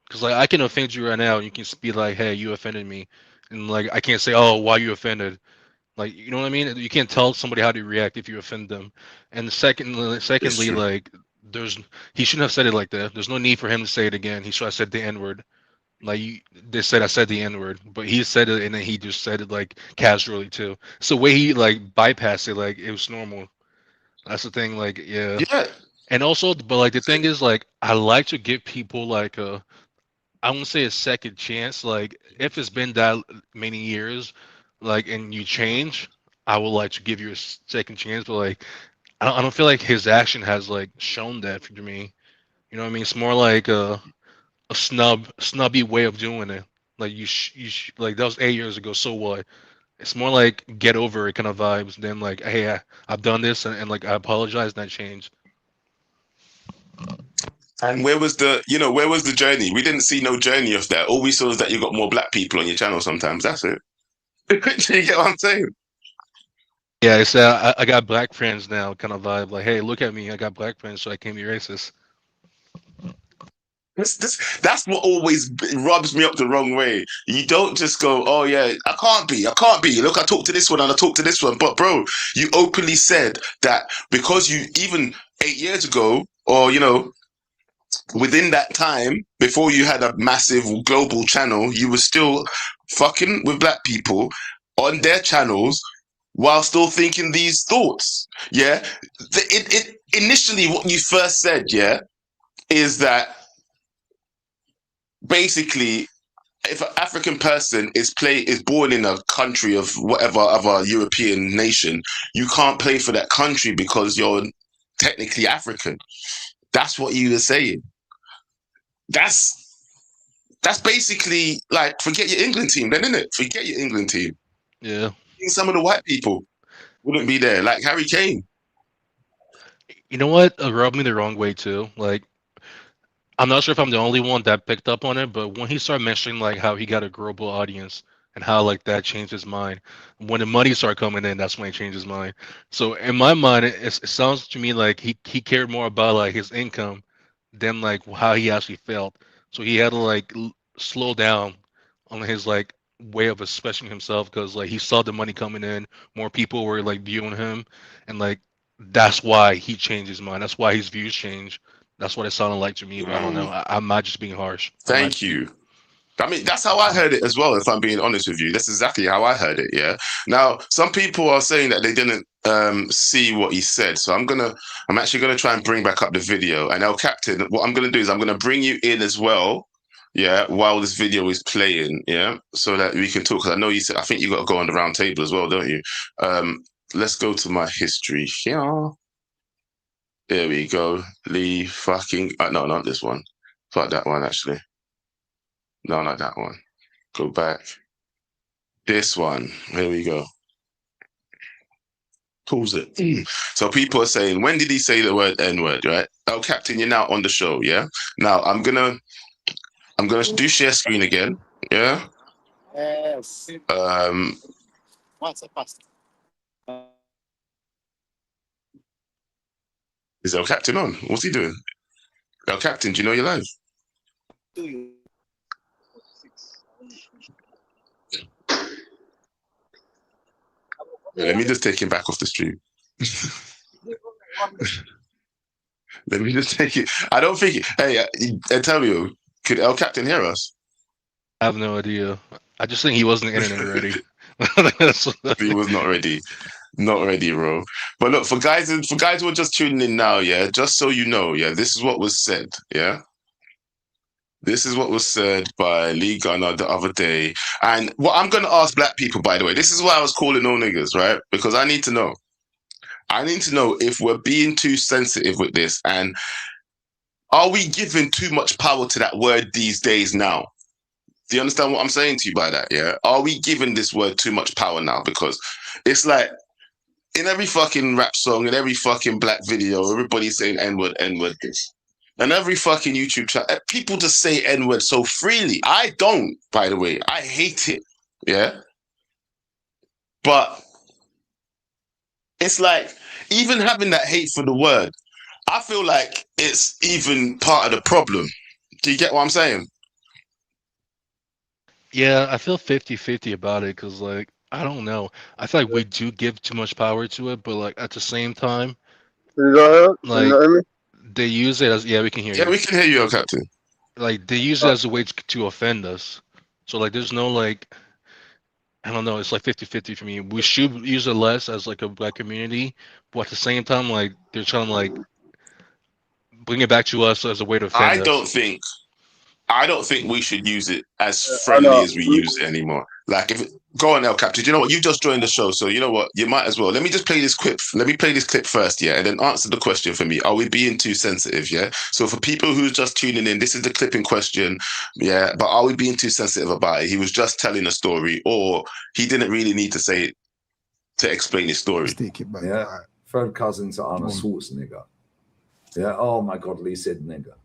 Because like I can offend you right now, and you can be like, "Hey, you offended me," and like I can't say, "Oh, why you offended?" Like, you know what I mean? You can't tell somebody how to react if you offend them. And secondly, like, he shouldn't have said it like that. There's no need for him to say it again. He should have said the N-word. Like, they said I said the N-word, but he said it and then he just said it like casually too. So the way he like bypassed it, like it was normal. That's the thing. Like, yeah. Yeah. And also, but like the thing is, like, I like to give people like I won't say a second chance. Like, if it's been that many years, like, and you change, I would like to give you a second chance. But like, I don't feel like his action has like shown that for me. You know what I mean? It's more like a snubby way of doing it. Like like that was 8 years ago. So what? It's more like get over it kind of vibes than like, hey, I've done this and like I apologize and I changed. And where was the journey? We didn't see no journey of that. All we saw is that you got more black people on your channel sometimes. That's it. Do you get what I'm saying? Yeah, it's I got black friends now kind of vibe. Like, hey, look at me. I got black friends, so I can't be racist. That's what always rubs me up the wrong way. You don't just go, oh yeah, I can't be. Look, I talked to this one and I talked to this one. But bro, you openly said that because you even 8 years ago, or within that time, before you had a massive global channel, you were still fucking with black people on their channels while still thinking these thoughts. Yeah. Initially, what you first said, yeah, is that basically, if an African person is born in a country of whatever other European nation, you can't play for that country because you're technically African. That's what you were saying. That's That's basically like forget your England team, then, isn't it? Forget your England team. Yeah. Some of the white people wouldn't be there, like Harry Kane. You know what? It rubbed me the wrong way too. Like, I'm not sure if I'm the only one that picked up on it, but when he started mentioning like how he got a global audience and how like that changed his mind, when the money started coming in, that's when he changed his mind. So in my mind, it sounds to me like he cared more about like his income than like how he actually felt. So he had to like slow down on his like way of expressing himself because like he saw the money coming in, more people were like viewing him, and like that's why he changed his mind. That's why his views changed. That's what it sounded like to me, but I don't know. I'm not just being harsh. Thank you. I mean, that's how I heard it as well, if I'm being honest with you. That's exactly how I heard it, yeah? Now, some people are saying that they didn't see what he said, so I'm actually going to try and bring back up the video. And El Captain, what I'm going to do is I'm going to bring you in as well, yeah, while this video is playing, yeah? So that we can talk, because I know you said, I think you got to go on the round table as well, don't you? Let's go to my history here. There we go. Lee fucking... no, not this one. Fuck that one, actually. No, not that one. Go back. This one. Here we go. Pause it. So people are saying, when did he say the word N-word, right? Oh, Captain, you're now on the show, yeah? Now, I'm gonna do share screen again, yeah? Yes. What's the past? Is El Captain on? What's he doing? El Captain, do you know you're live? Let me just take him back off the stream. Let me just take it. I don't think... Hey, Antonio, could El Captain hear us? I have no idea. I just think he wasn't internet ready. He was not ready. Not ready, bro. But look, for guys who are just tuning in now, yeah, just so you know, yeah, this is what was said, yeah? This is what was said by Lee Gunner the other day. And what I'm going to ask black people, by the way, this is why I was calling all niggas, right? Because I need to know. I need to know if we're being too sensitive with this, and are we giving too much power to that word these days now? Do you understand what I'm saying to you by that, yeah? Are we giving this word too much power now? Because it's like, in every fucking rap song, in every fucking black video, everybody's saying N-word, N-word, this. And every fucking YouTube channel, people just say N-word so freely. I don't, by the way. I hate it, yeah? But it's like, even having that hate for the word, I feel like it's even part of the problem. Do you get what I'm saying? Yeah, I feel 50-50 about it because, like, I don't know. I feel like we do give too much power to it, but, like, at the same time, like, they use it as... Yeah, we can hear you. Yeah, we can hear you, Captain. Like, they use it as a way to offend us. So, like, there's no, like... I don't know. It's like 50-50 for me. We should use it less as, like, a black community, but at the same time, like, they're trying to, like, bring it back to us as a way to offend us. I don't think we should use it as friendly as we use it anymore. Like, go on, El Captain. You know what? You've just joined the show, so you know what? You might as well. Let me just play this clip. Let me play this clip first, yeah, and then answer the question for me. Are we being too sensitive, yeah? So for people who's just tuning in, this is the clip in question, yeah, but are we being too sensitive about it? He was just telling a story, or he didn't really need to say it to explain his story. Yeah, third cousin to Arnold Schwarzenegger. Yeah, oh my God, Lee said nigger.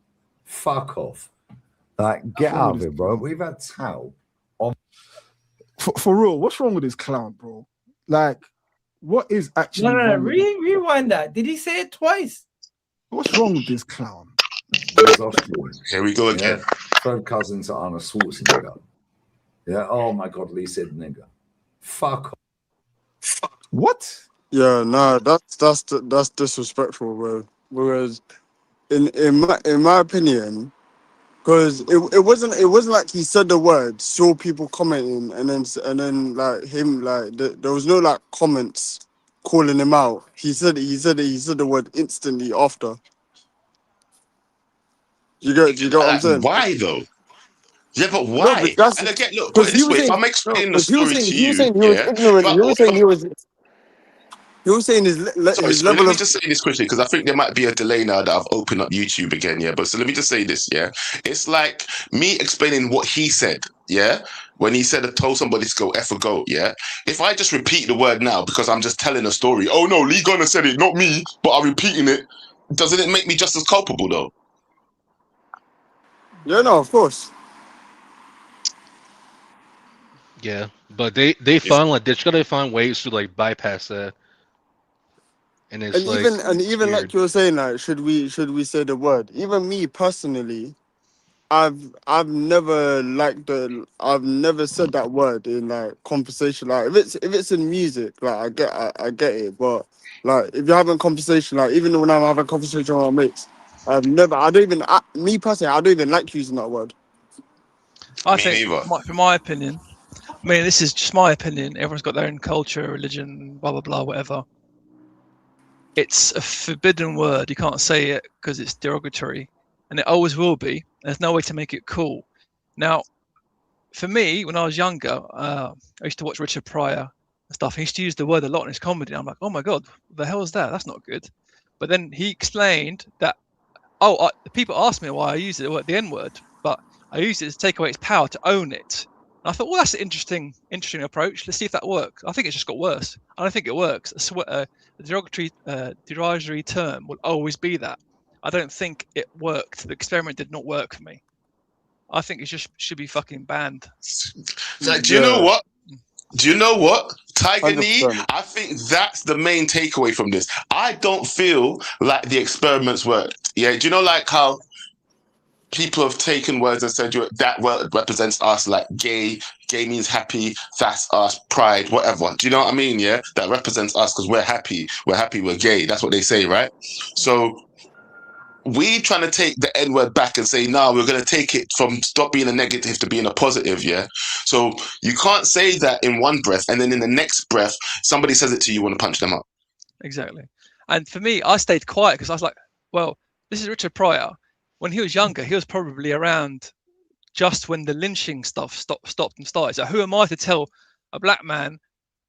Fuck off. Like, get out of it, bro. We've had Tao on. For real, what's wrong with this clown, bro? Like, what is actually... No, rewind that. Did he say it twice? What's wrong with this clown? Here we go again. Yeah, third cousin to Arnold Schwarzenegger. Yeah, oh my God, Lee said nigger. Fuck off. What? Yeah, nah, that's disrespectful, bro. Whereas, in my opinion, because it wasn't like he said the word, saw people commenting, and then like him, like there was no like comments calling him out. He said the word instantly after. You get what I'm saying? Why though? Yeah, but why? No, and again, look, put it this way, if I'm explaining the story to you, he was ignorant. He was saying he was. You're saying his Let level me of just say this quickly, because I think there might be a delay now that I've opened up YouTube again, yeah. But so let me just say this, yeah. It's like me explaining what he said, yeah. When he said, I told somebody to go F a goat, yeah. If I just repeat the word now because I'm just telling a story, oh no, Lee Gunner said it, not me, but I'm repeating it. Doesn't it make me just as culpable though? Yeah, no, of course. Yeah, but they found like they're trying to find ways to like bypass that, and it's And like even weird. like you were saying, like, should we say the word? Even me personally, I've never I've never said that word in like conversation. Like if it's in music, like I get it, but like if you're having a conversation, like even when I'm having a conversation with my mates, me personally, I don't even like using that word. I Me think, neither. from my opinion, I mean, this is just my opinion. Everyone's got their own culture, religion, blah blah blah, whatever. It's a forbidden word. You can't say it because it's derogatory, and it always will be. There's no way to make it cool. Now, for me, when I was younger, I used to watch Richard Pryor and stuff. He used to use the word a lot in his comedy. I'm like, oh my god, what the hell is that? That's not good. But then he explained that, people asked me why I use the N-word, but I used it to take away its power, to own it. And I thought, well, that's an interesting approach. Let's see if that works. I think it's just got worse. I don't think it works. A derogatory term will always be that. I don't think it worked. The experiment did not work for me. I think it just should be fucking banned. Like, do you know what? Tiger Knee, 100%. I think that's the main takeaway from this. I don't feel like the experiments worked. Yeah, do you know like how people have taken words and said that word represents us, like gay means happy, that's us, pride, whatever. Do you know what I mean? Yeah, that represents us because we're happy, we're gay. That's what they say, right? So we trying to take the N-word back and say, no, we're going to take it from stop being a negative to being a positive, yeah? So you can't say that in one breath and then in the next breath, somebody says it to you, you want to punch them up. Exactly. And for me, I stayed quiet because I was like, well, this is Richard Pryor. When he was younger, he was probably around just when the lynching stuff stopped and started. So who am I to tell a black man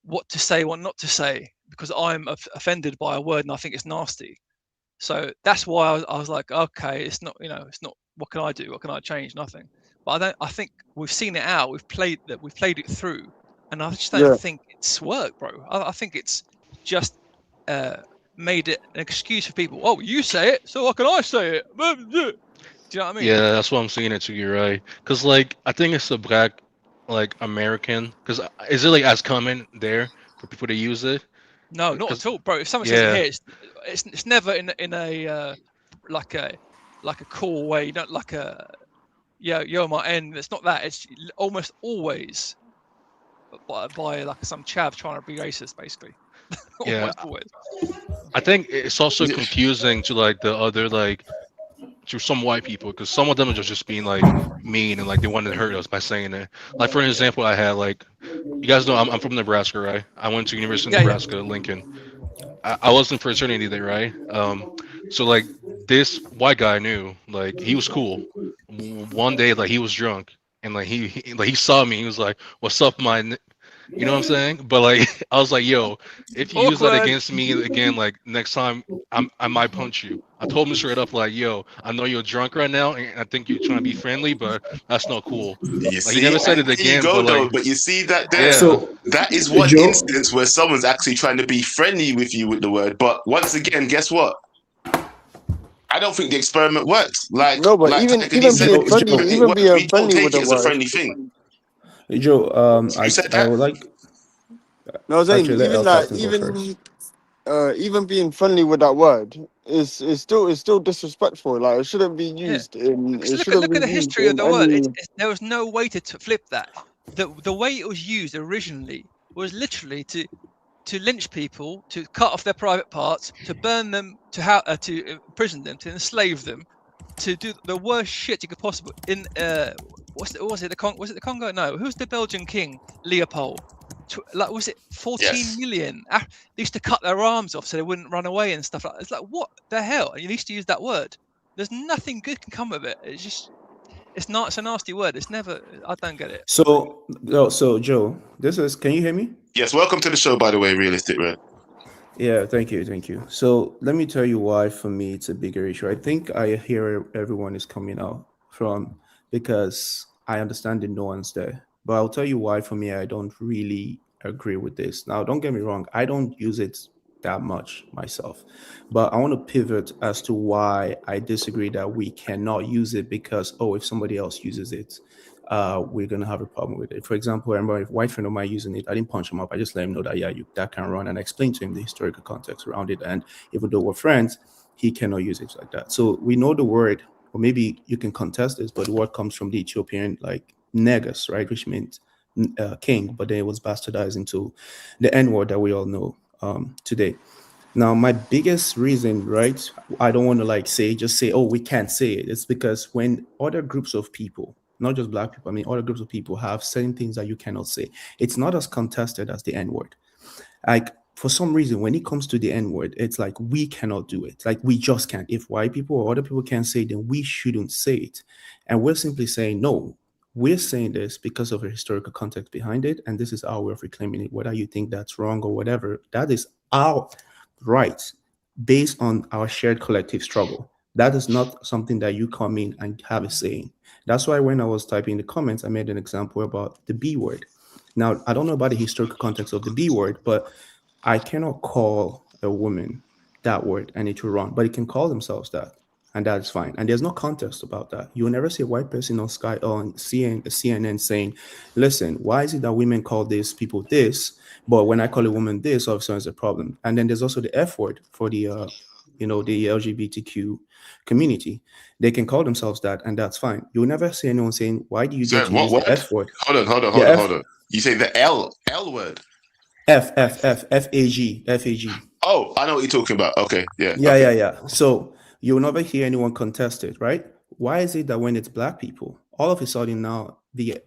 what to say, what not to say, because I'm offended by a word and I think it's nasty. So that's why I was like, okay, it's not, what can I do? What can I change? Nothing. But I think we've seen it out. We've played it through, and I just don't think it's worked, bro. I think it's just made it an excuse for people. Oh, you say it, so why can I say it? Do you know what I mean? Yeah, that's what I'm seeing it too. You're right. Because like I think it's a black, like American. Because is it like as common there for people to use it? No, not at all, bro. If someone says it here, it's never in a like a cool way. You don't like a yo my end. It's not that. It's almost always by like some chav trying to be racist, basically. Yeah. Always. I think it's also confusing to like the other to some white people, because some of them are just being like mean and like they wanted to hurt us by saying it. Like for an example, I had like, you guys know I'm from Nebraska, right? I went to University of Nebraska, Lincoln. I was in fraternity there, right? So like this white guy I knew, like he was cool. One day, like he was drunk and like he saw me. He was like, "What's up, my?" You know what I'm saying? But like, I was like, yo, if you use that against me again, like next time, I might punch you. I told him straight up, like, yo, I know you're drunk right now, and I think you're trying to be friendly, but that's not cool. He never said it again. But you see that there. Yeah. So that is one instance where someone's actually trying to be friendly with you with the word. But once again, guess what? I don't think the experiment worked. Like, no, but like even being friendly with the word, a friendly thing. Hey, Joe, I would like. No, I was saying even being friendly with that word is still disrespectful. Like it shouldn't be used in. Look at the history of the word. There was no way to flip that. The way it was used originally was literally to lynch people, to cut off their private parts, to burn them, to imprison them, to enslave them, to do the worst shit you could possibly in. Was it the Congo? No, who's the Belgian king? Leopold. Like, was it 14 million? They used to cut their arms off so they wouldn't run away and stuff like that. It's like, what the hell? You used to use that word. There's nothing good can come of it. It's a nasty word. It's never. I don't get it. So Joe, can you hear me? Yes. Welcome to the show, by the way, Realistic Red. Yeah, thank you. So let me tell you why for me it's a bigger issue. I think I hear everyone is coming out from because I understand the nuance there. But I'll tell you why for me I don't really agree with this. Now, don't get me wrong, I don't use it that much myself. But I want to pivot as to why I disagree that we cannot use it because, oh, if somebody else uses it, we're gonna have a problem with it. For example, I remember if a white friend of mine using it, I didn't punch him up. I just let him know that that can run, and I explained to him the historical context around it. And even though we're friends, he cannot use it like that. So we know the word, or maybe you can contest this, but the word comes from the Ethiopian like negus, right, which means king, but then it was bastardized into the N word that we all know today. Now, my biggest reason, right, I don't want to just say, oh, we can't say it. It's because when other groups of people, not just black people, I mean, other groups of people have certain things that you cannot say, it's not as contested as the N-word. Like, for some reason, when it comes to the N-word, it's like, we cannot do it. Like, we just can't. If white people or other people can't say it, then we shouldn't say it. And we're simply saying, no, we're saying this because of the historical context behind it. And this is our way of reclaiming it. Whether you think that's wrong or whatever, that is our right based on our shared collective struggle. That is not something that you come in and have a saying. That's why when I was typing the comments, I made an example about the B word. Now, I don't know about the historical context of the B word, but I cannot call a woman that word and it will run, but it can call themselves that, and that is fine. And there's no contest about that. You will never see a white person on Sky on CNN saying, listen, why is it that women call these people this, but when I call a woman this, all of a sudden it's a problem? And then there's also the F word for the the LGBTQ community. They can call themselves that, and that's fine. You'll never see anyone saying, why do you get to use the F word? Hold on. You say the L word? F-A-G. Oh, I know what you're talking about. Okay, yeah. Yeah. So you'll never hear anyone contest it, right? Why is it that when it's black people, all of a sudden now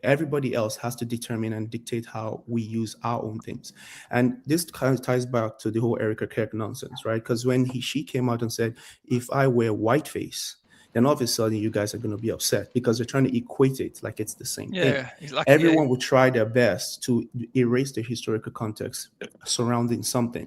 everybody else has to determine and dictate how we use our own things? And this kind of ties back to the whole Erica Kirk nonsense, right? Because when she came out and said, if I wear whiteface, then all of a sudden you guys are going to be upset because they're trying to equate it like it's the same thing. Exactly. Everyone will try their best to erase the historical context surrounding something.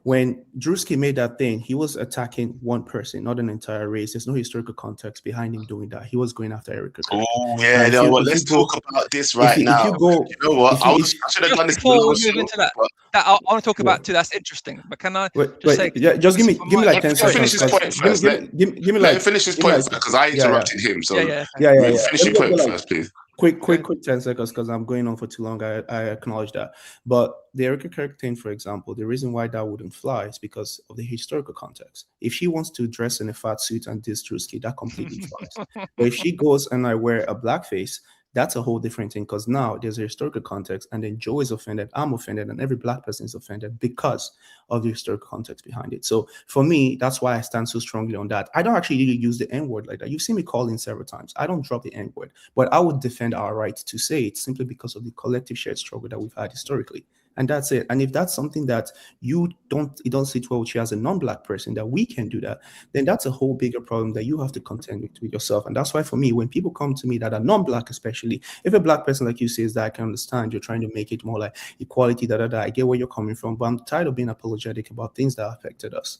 When Drewski made that thing, he was attacking one person, not an entire race. There's no historical context behind him doing that. He was going after Erica Kirk. Oh, yeah. Let's talk about this now. You know what? I should have done this before we move into that. I want to talk about too. That's interesting. But can I say? Yeah, just give me like 10 seconds. Finish his point first. Let him finish his point because I interrupted him. So finish your point first, please. Quick 10 seconds because I'm going on for too long. I acknowledge that. But the Erica Kirk thing, for example, the reason why that wouldn't fly is because of the historical context. If she wants to dress in a fat suit and diss Drewski, that completely flies. But if she goes and I wear a blackface, that's a whole different thing because now there's a historical context, and then Joe is offended, I'm offended, and every black person is offended because of the historical context behind it. So for me, that's why I stand so strongly on that. I don't actually really use the N-word like that. You've seen me call in several times. I don't drop the N-word, but I would defend our right to say it simply because of the collective shared struggle that we've had historically. And that's it. And if that's something that you don't sit well with you as a non-black person, that we can do that, then that's a whole bigger problem that you have to contend with yourself. And that's why for me, when people come to me that are non-black, especially if a black person like you says that I can understand, you're trying to make it more like equality, I get where you're coming from, but I'm tired of being apologetic about things that affected us.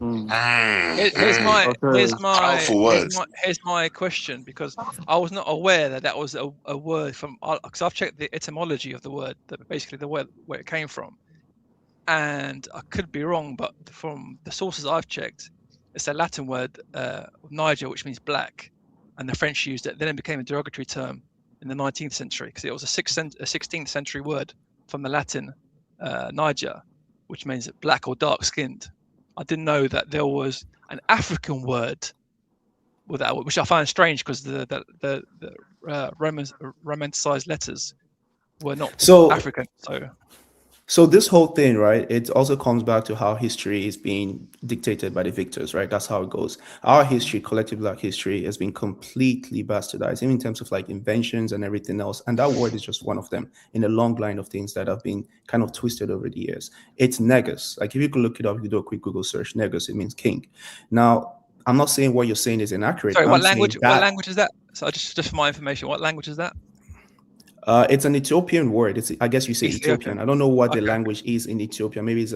Here's my question, because I was not aware that was a word from, because I've checked the etymology of the word, basically the word where it came from, and I could be wrong, but from the sources I've checked, it's a Latin word, Niger, which means black, and the French used it. Then it became a derogatory term in the 19th century because it was a 16th century word from the Latin Niger, which means black or dark skinned. I didn't know that there was an African word with that, which I find strange because the romanticized letters were not African. So this whole thing, right, it also comes back to how history is being dictated by the victors, right? That's how it goes. Our history, collective black history, has been completely bastardized, even in terms of like inventions and everything else. And that word is just one of them in a long line of things that have been kind of twisted over the years. It's negus. Like if you could look it up, you do a quick Google search, negus, it means king. Now, I'm not saying what you're saying is inaccurate. Sorry, what language is that? So just for my information, what language is that? It's an Ethiopian word. I guess you say Ethiopian. Ethiopian. I don't know what the Okay. language is in Ethiopia. Maybe it's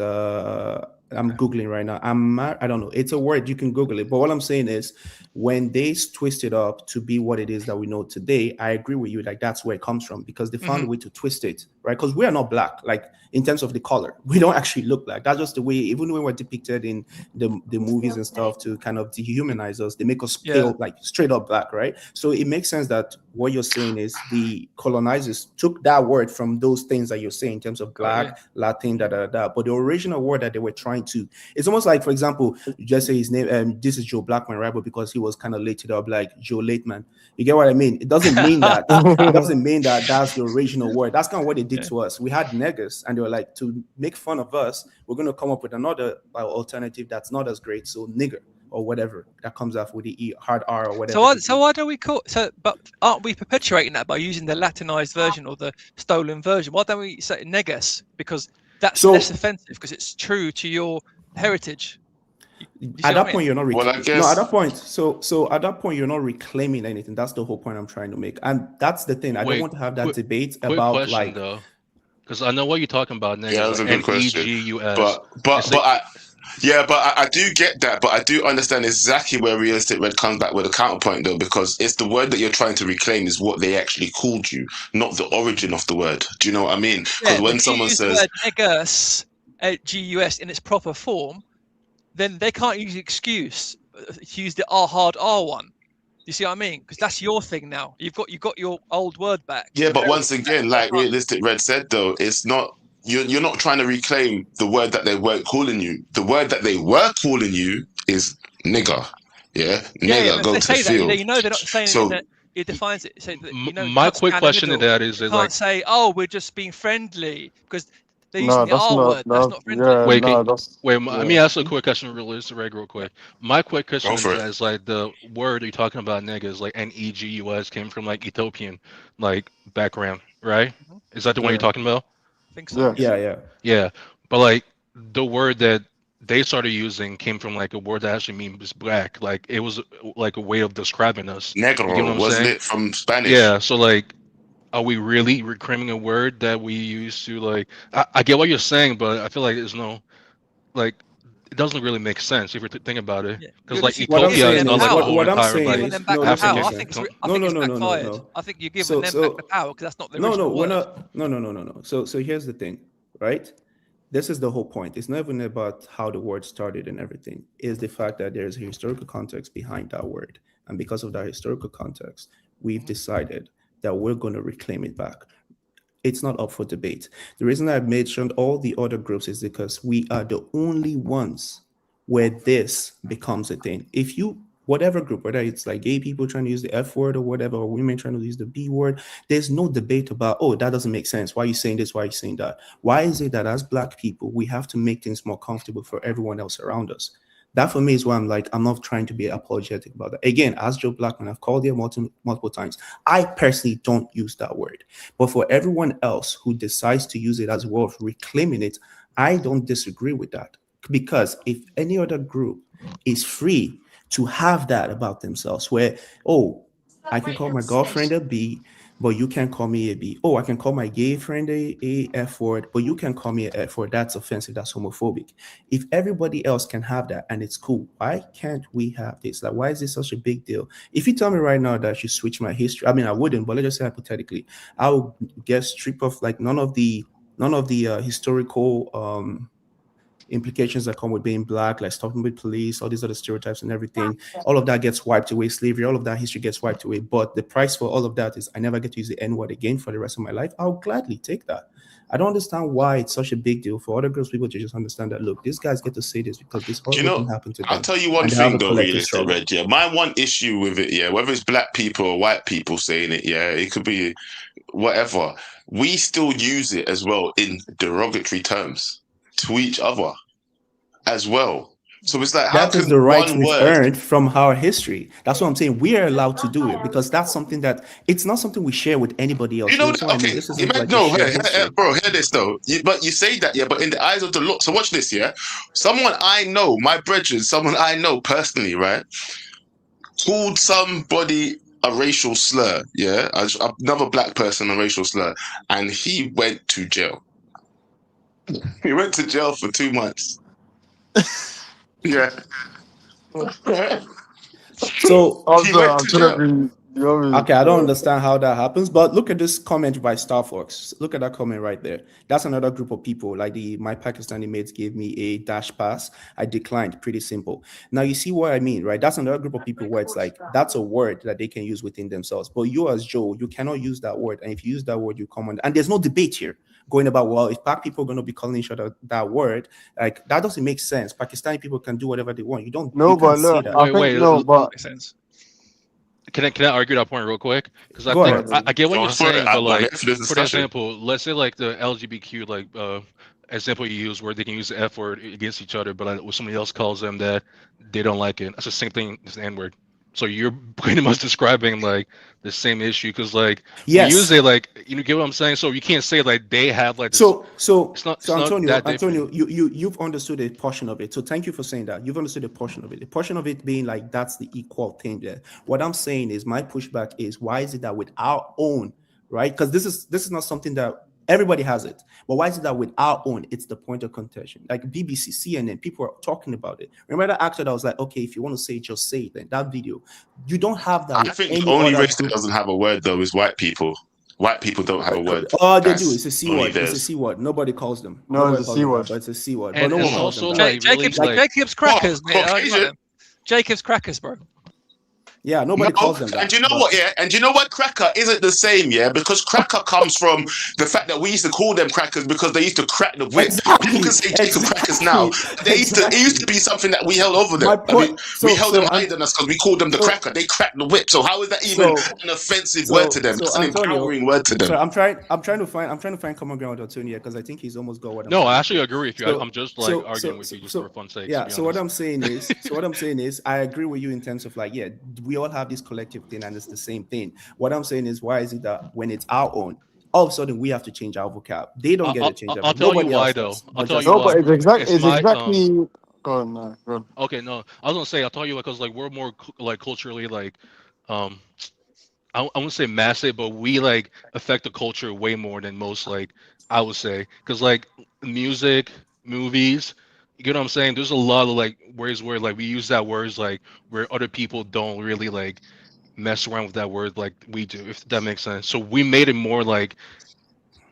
I'm googling right now. I don't know. It's a word, you can Google it. But what I'm saying is, when they twist it up to be what it is that we know today, I agree with you. Like, that's where it comes from, because they found a way to twist it, right? Because we are not black. Like, in terms of the color, we don't actually look black. That's just the way. Even when we're depicted in the movies and stuff to kind of dehumanize us, they make us pale, like straight up black, right? So it makes sense that what you're saying is the colonizers took that word from those things that you're saying in terms of black, Latin, but the original word that they were trying to, it's almost like, for example, you just say his name, this is Joe Blackman, right? But because he was kind of lated up like Joe Lateman, you get what I mean? It doesn't mean that. It doesn't mean that that's the original word. That's kind of what they did to us. We had niggers, and they were like, to make fun of us, we're going to come up with another alternative that's not as great. So nigger, or whatever that comes off with the E, hard R, or whatever. So why don't we call? But aren't we perpetuating that by using the Latinized version or the stolen version? Why don't we say negus? Because that's less offensive, because it's true to your heritage. At that point, you're not Well, I guess... no. At that point, so at that point, you're not reclaiming anything. That's the whole point I'm trying to make, and that's the thing. I don't want to have that debate about question, like. Though. Because I know what you're talking about, nigga. Yeah, that's a good question. N-E-G-U-S. But I do get that, but I do understand exactly where Realistic Red comes back with a counterpoint, though, because it's the word that you're trying to reclaim is what they actually called you, not the origin of the word. Do you know what I mean? Because when someone says the word negus, G-U-S in its proper form, then they can't use the excuse to use the hard R one. You see what I mean? Because that's your thing now. You've got your old word back. Yeah, but once again, like Realistic Red said, though, it's not you're not trying to reclaim the word that they weren't calling you. The word that they were calling you is nigger. Yeah, nigger. Go to the field. You know they're not saying that. It defines it. So that, you know, my quick question to that is, you like, can't say, "Oh, we're just being friendly," because they're using the R word. That's not friendly. Let me ask a quick question, Realistic Red, real quick. My quick question is like, the word you're talking about, nigga, is like N-E-G-U-S, came from like Ethiopian, like background, right? Is that the one you're talking about? I think so. Yeah. But like the word that they started using came from like a word that actually means black. Like it was like a way of describing us. Negro, you know wasn't it, from Spanish? Yeah. So like, are we really reclaiming a word that we used to like? I get what you're saying, but I feel like there's no, like, it doesn't really make sense if you think about it. Because like Ethiopia is not like a whole entire like African. I think you're giving them back the power because that's not the original word. So here's the thing, right? This is the whole point. It's not even about how the word started and everything. It's the fact that there's a historical context behind that word. And because of that historical context, we've decided that we're going to reclaim it back. It's not up for debate. The reason I mentioned all the other groups is because we are the only ones where this becomes a thing. If you, whatever group, whether it's like gay people trying to use the F word or whatever, or women trying to use the B word, there's no debate about, oh, that doesn't make sense. Why are you saying this? Why are you saying that? Why is it that as Black people, we have to make things more comfortable for everyone else around us? That for me is why I'm like, I'm not trying to be apologetic about that. Again, as Joe Blackman, I've called here multiple times. I personally don't use that word. But for everyone else who decides to use it as a way of reclaiming it, I don't disagree with that. Because if any other group is free to have that about themselves, where, oh, I can call my girlfriend a B, but you can't call me a B. Oh, I can call my gay friend a F word, but you can call me a F word. That's offensive. That's homophobic. If everybody else can have that and it's cool, why can't we have this? Like, why is this such a big deal? If you tell me right now that I should switch my history, I mean, I wouldn't, but let's just say hypothetically, I would get stripped of like none of the historical implications that come with being Black, like stopping with police, all these other stereotypes and everything. All of that gets wiped away. Slavery, all of that history gets wiped away. But the price for all of that is I never get to use the N-word again for the rest of my life. I'll gladly take that. I don't understand why it's such a big deal for other groups, people to just understand that, look, these guys get to say this because this can happen to them. I'll tell you one thing though, Realistic Red, yeah. My one issue with it, yeah, whether it's Black people or white people saying it, yeah, it could be whatever. We still use it as well in derogatory terms to each other as well. So it's like, that is the right we've earned from our history. That's what I'm saying. We are allowed to do it because that's something that it's not something we share with anybody else. You know, okay, bro, hear this though. But you say that, yeah, but in the eyes of the Lord. So watch this, yeah. Someone I know, my brethren, someone I know personally, right, called somebody a racial slur, yeah, another black person, a racial slur, and he went to jail. He went to jail for 2 months. Yeah. So Okay, okay, I don't understand how that happens, but look at this comment by Starfox. Look at that comment right there. That's another group of people. Like my Pakistani mates gave me a dash pass. I declined. Pretty simple. Now you see what I mean, right? That's another group of people where it's like that's a word that they can use within themselves. But you as Joe, you cannot use that word. And if you use that word, you come on. And there's no debate here going about, well, if black people are going to be calling each other that word, like that doesn't make sense. Pakistani people can do whatever they want. You don't. No, you but can't say look, that. I think no, but Makes sense. Can I argue that point real quick? Because I Go think ahead. I get what Go you're for it, saying, but like, for this for discussion. example, let's say like the LGBTQ like example you use where they can use the F word against each other, but like, somebody else calls them that they don't like it. That's the same thing as the N word. So you're pretty much describing like the same issue because like Yes. we use it like you get what I'm saying. So you can't say like they have like this, So it's not Antonio, that different. Antonio, you've understood a portion of it. So thank you for saying that. You've understood a portion of it. The portion of it being like that's the equal thing there. What I'm saying is my pushback is why is it that with our own, right? Because this is not something that everybody has it. But why is it that with our own, it's the point of contention? Like BBC, CNN, people are talking about it. Remember that actor that was like, okay, if you want to say it, just say it. Then that video, you don't have that. I with think any the only other race that group. doesn't have a word though is white people. White people don't have a word. Oh, they That's do. It's a C only word. It's a theirs. C word. Nobody calls them. No, Nobody it's a calls C them that, word. but it's a C word. And but no it's one calls also them that. like really Jacob's, like Jacob's Crackers, mate. I like Caucasian. them. Jacob's Crackers, bro. Yeah, nobody No, calls them that. and you know but- what? Yeah, and you know what? Cracker isn't the same, yeah, because cracker comes from the fact that we used to call them crackers because they used to crack the whip. Exactly, People can say Jacob crackers now. exactly, It used to be something that we held over them. My point- we held them I'm- higher than us because we called them the cracker. They cracked the whip. So how is that even an offensive word to them? It's an empowering word to them. So I'm trying to find common ground with Antonio because I think he's almost got what I'm no, saying. I actually agree with you. So- I'm just like arguing with you just for fun sake. Yeah. to be So what honest. I'm saying is, I agree with you in terms of like, yeah, we all have this collective thing and it's the same thing. What I'm saying is, why is it that when it's our own, all of a sudden we have to change our vocab? They don't get to change. I'll tell you why though. I'll tell you no, why. but it's It's my, exactly. Go on, no, go on. Okay, no, I was gonna say I'll tell you because like we're more like culturally like, I wouldn't say massive, but we like affect the culture way more than most. Like I would say, because like music, movies, you get what I'm saying? There's a lot of like words where like we use that words like where other people don't really like mess around with that word like we do, if that makes sense. So we made it more like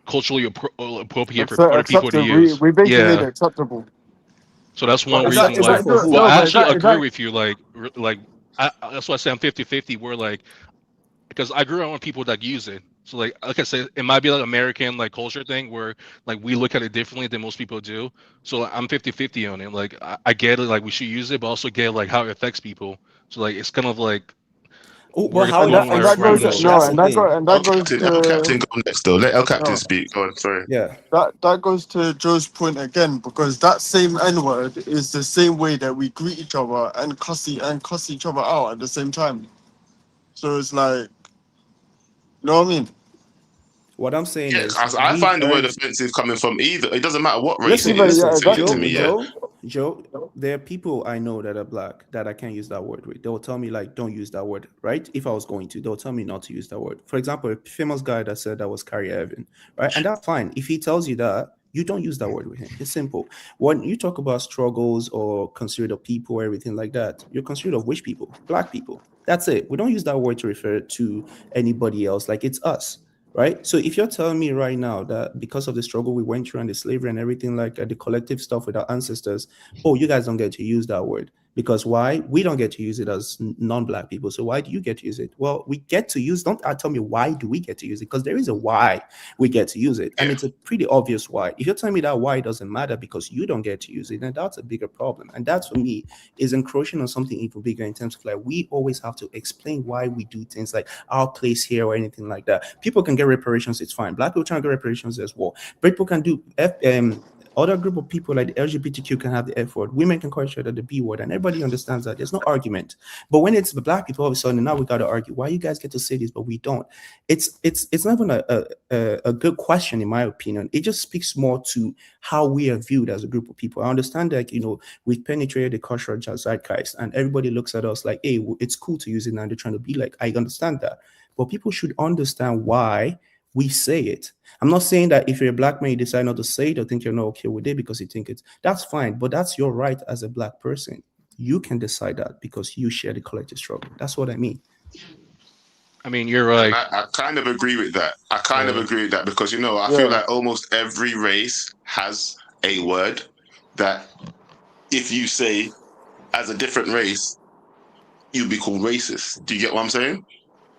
culturally appropriate for other people to use. We basically made Yeah. it acceptable. So that's one But reason is why. that for who? Well, No, I but actually is agree that- with you. Like that's why I say I'm 50-50. Where like, because I grew up with people that use it. So like I said, it might be like American like culture thing where like we look at it differently than most people do. So like, I'm 50-50 on it. Like I get it. Like we should use it, but also get like how it affects people. So like it's kind of like. Oh, we're but how going it where- affects where goes- I'm people, going. no, that's and the that thing. go- and that goes El to Captain go next though. Let El Captain No. speak. Go on, sorry. Yeah. that goes to Joe's point again, because that same N word is the same way that we greet each other and cuss each other out at the same time. So it's like, you know what I mean? What I'm saying Yeah, is, I we've find the word earned- offensive coming from either. It doesn't matter what race Listen, it is. yeah, Say it to exactly. me, yeah. Joe, there are people I know that are black that I can't use that word with. They'll tell me like, don't use that word, right? If I was going to, they'll tell me not to use that word. For example, a famous guy that said that was Kyrie Irving, right? And that's fine. If he tells you that, you don't use that word with him. It's simple. When you talk about struggles or considerate of people or everything like that, you're considerate of which people? Black people. That's it. We don't use that word to refer to anybody else. Like it's us. Right. So if you're telling me right now that because of the struggle we went through and the slavery and everything like the collective stuff with our ancestors, oh, you guys don't get to use that word. Because why? We don't get to use it as non-black people. So why do you get to use it? Well, we get to use, don't tell me why do we get to use it? Because there is a why we get to use it. And it's a pretty obvious why. If you're telling me that why doesn't matter because you don't get to use it, then that's a bigger problem. And that's for me is encroaching on something even bigger in terms of like, we always have to explain why we do things like our place here or anything like that. People can get reparations, it's fine. Black people trying to get reparations as well. But people can do Other group of people like the LGBTQ can have the F word. Women can call each other the B word, and everybody understands that. There's no argument. But when it's the black people, all of a sudden now we got to argue why you guys get to say this, but we don't. It's not even a good question in my opinion. It just speaks more to how we are viewed as a group of people. I understand that we've penetrated the cultural zeitgeist, and everybody looks at us like, hey, it's cool to use it now. They're trying to be like. I understand that, but people should understand why we say it. I'm not saying that if you're a black man, you decide not to say it or think you're not okay with it because you think that's fine, but that's your right as a black person. You can decide that because you share the collective struggle. That's what I mean. I mean, you're right. I kind of agree with that. I kind of agree with that because, I feel like almost every race has a word that if you say as a different race, you'd be called racist. Do you get what I'm saying?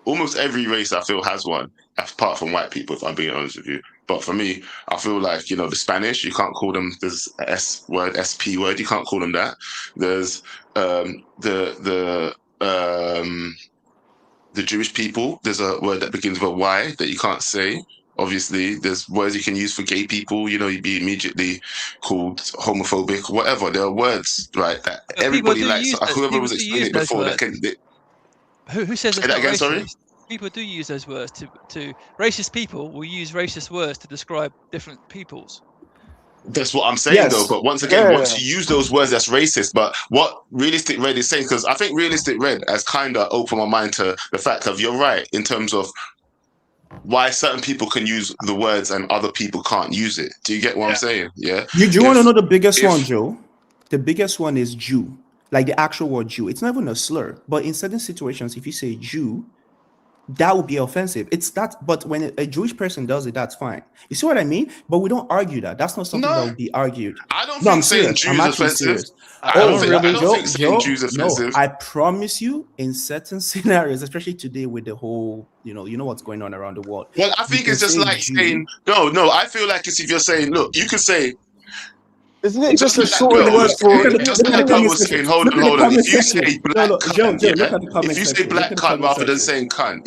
Almost every race I feel has one, apart from white people, if I'm being honest with you. But for me, I feel like, the Spanish, you can't call them, there's S word, SP word, you can't call them that. There's the Jewish people, there's a word that begins with a Y that you can't say. Obviously, there's words you can use for gay people, you'd be immediately called homophobic, whatever. There are words, right, that everybody likes. Whoever was explaining it before, that can... Who says it's that not again, racist? sorry? People do use those words to racist people will use racist words to describe different peoples. That's what I'm saying, though. But once again, once you use those words, that's racist. But what Realistic Red is saying, because I think Realistic Red has kind of opened my mind to the fact of you're right in terms of why certain people can use the words and other people can't use it. Do you get what I'm saying? Yeah. You want to know the biggest one, Joe? The biggest one is Jew. Like the actual word Jew. It's not even a slur. But in certain situations, if you say Jew, that would be offensive. It's that, but when a Jewish person does it, that's fine. You see what I mean? But we don't argue that. That's not something that would be argued. I don't think saying Jews is offensive. I don't think saying Jews is offensive. No, I promise you, in certain scenarios, especially today with the whole, you know what's going on around the world. Well, I think it's just like saying, no, I feel like it's if you're saying, look, you can say, isn't it just a short word for? Just like I was saying, hold on. If you say black cunt, if you say black cunt rather than saying cunt,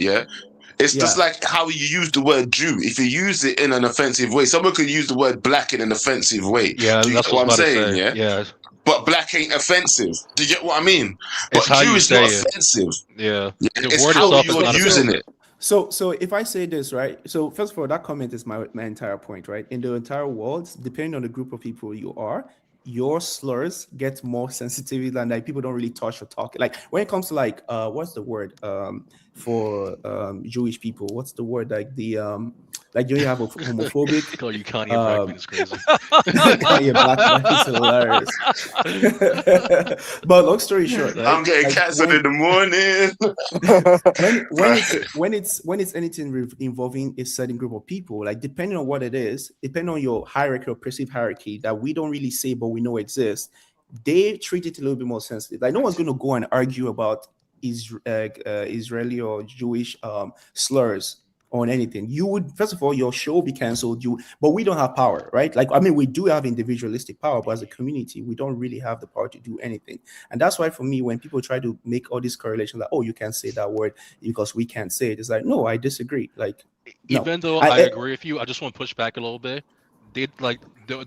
it's just like how you use the word Jew. If you use it in an offensive way, someone could use the word black in an offensive way. Yeah, do you that's get what I'm saying? say. Yeah. But black ain't offensive. Do you get what I mean? But It's how Jew you is not say it. offensive. Yeah. It's how you're using it. So if I say this, right? So first of all, that comment is my entire point, right? In the entire world, depending on the group of people you are, your slurs get more sensitivity than like people don't really touch or talk. Like when it comes to like what's the word for Jewish people? What's the word like the like you have a homophobic? Call you Kanye Blackman is crazy. Kanye Blackman is hilarious. But long story short, right? I'm getting canceled in the morning. when it's anything involving a certain group of people, like depending on what it is, depending on your hierarchy or perceived hierarchy that we don't really say but we know exists, they treat it a little bit more sensitive. Like no one's going to go and argue about Israeli or Jewish slurs on anything. You would, first of all, your show will be canceled. But we don't have power, right? Like, I mean, we do have individualistic power, but as a community, we don't really have the power to do anything. And that's why for me, when people try to make all these correlations, like, oh, you can't say that word because we can't say it, it's like, no, I disagree. Like, even though I agree with you, I just want to push back a little bit. They like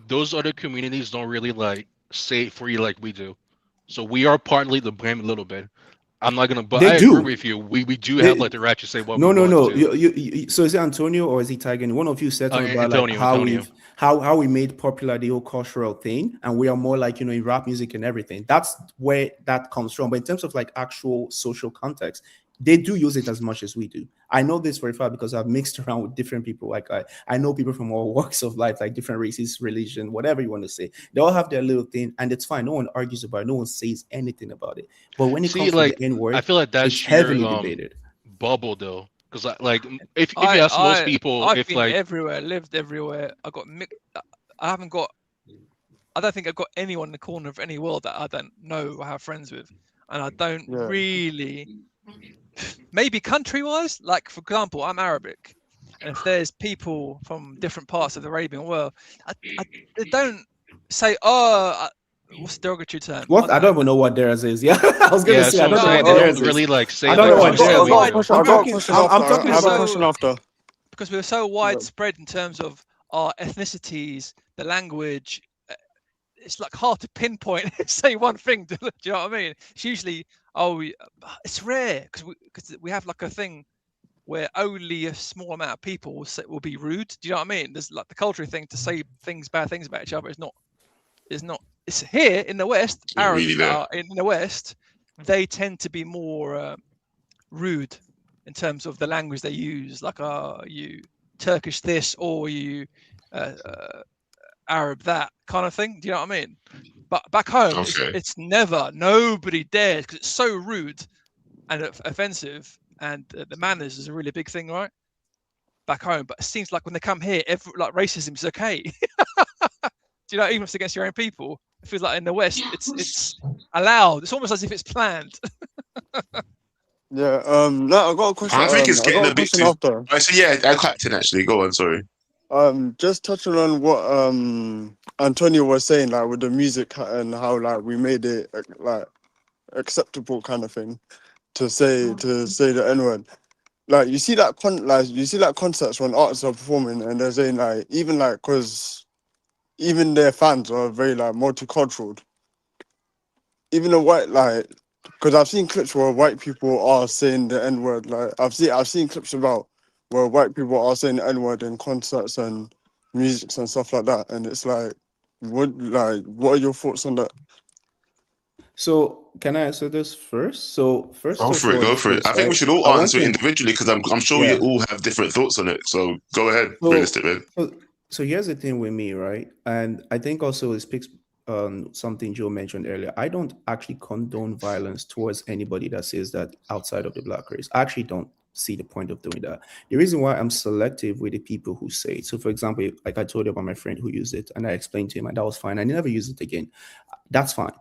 those other communities don't really like say it for you like we do. So we are partly to blame a little bit. I'm not gonna, but I agree with you. We do have like the right to say what. No. So is it Antonio or is it Tiger? One of you said something about Antonio, like how we made popular the whole cultural thing, and we are more like in rap music and everything. That's where that comes from. But in terms of like actual social context, they do use it as much as we do. I know this for a fact because I've mixed around with different people. Like I know people from all walks of life, like different races, religion, whatever you want to say. They all have their little thing, and it's fine. No one argues about it. No one says anything about it. But when it comes like, to the N-word, I feel like that's it's heavily debated. Bubble though, because like if you ask most people, I've if been like everywhere, lived everywhere. I don't think I've got anyone in the corner of any world that I don't know or have friends with, and I don't really. Maybe country-wise, like for example, I'm Arabic, and if there's people from different parts of the Arabian world, they don't say, what's the derogatory term? What? I don't even know what theirs is. Yeah, I was gonna say so I don't know what theirs is. Really like say. I don't know what I have a question after. Because we're so widespread in terms of our ethnicities, the language, it's like hard to pinpoint say one thing. Do you know what I mean? It's usually it's rare because we have like a thing where only a small amount of people will be rude. Do you know what I mean? There's like the cultural thing to say bad things about each other is not. It's here in the West. Arabs really that are in the West, they tend to be more rude in terms of the language they use. Like, you Turkish this or you Arab that kind of thing. Do you know what I mean? But back home, it's never. Nobody dares because it's so rude and offensive. And the manners is a really big thing, right? Back home, but it seems like when they come here, like racism is okay. Do you know, even if it's against your own people, it feels like in the West, it's allowed. It's almost as if it's planned. Yeah. No, I got a question. I think it's getting a bit too. After. So yeah, I clapped in actually. Go on. Sorry. Just touching on what Antonio was saying, like with the music and how like we made it like acceptable kind of thing to say the N-word. Like you see that concerts when artists are performing and they're saying like because even their fans are very like multicultural. Even the white because I've seen clips where white people are saying the N-word. Like I've seen clips about where white people are saying the N-word in concerts and music and stuff like that. And it's like, what are your thoughts on that? So can I answer this first? So first, go for it. I think we should all answer it individually because I'm sure you all have different thoughts on it. So go ahead, realistic man. So here's the thing with me, right? And I think also it speaks something Joe mentioned earlier. I don't actually condone violence towards anybody that says that outside of the black race. I actually don't see the point of doing that. The reason why I'm selective with the people who say it. So for example, like I told you about my friend who used it and I explained to him and that was fine. I never used it again. That's fine.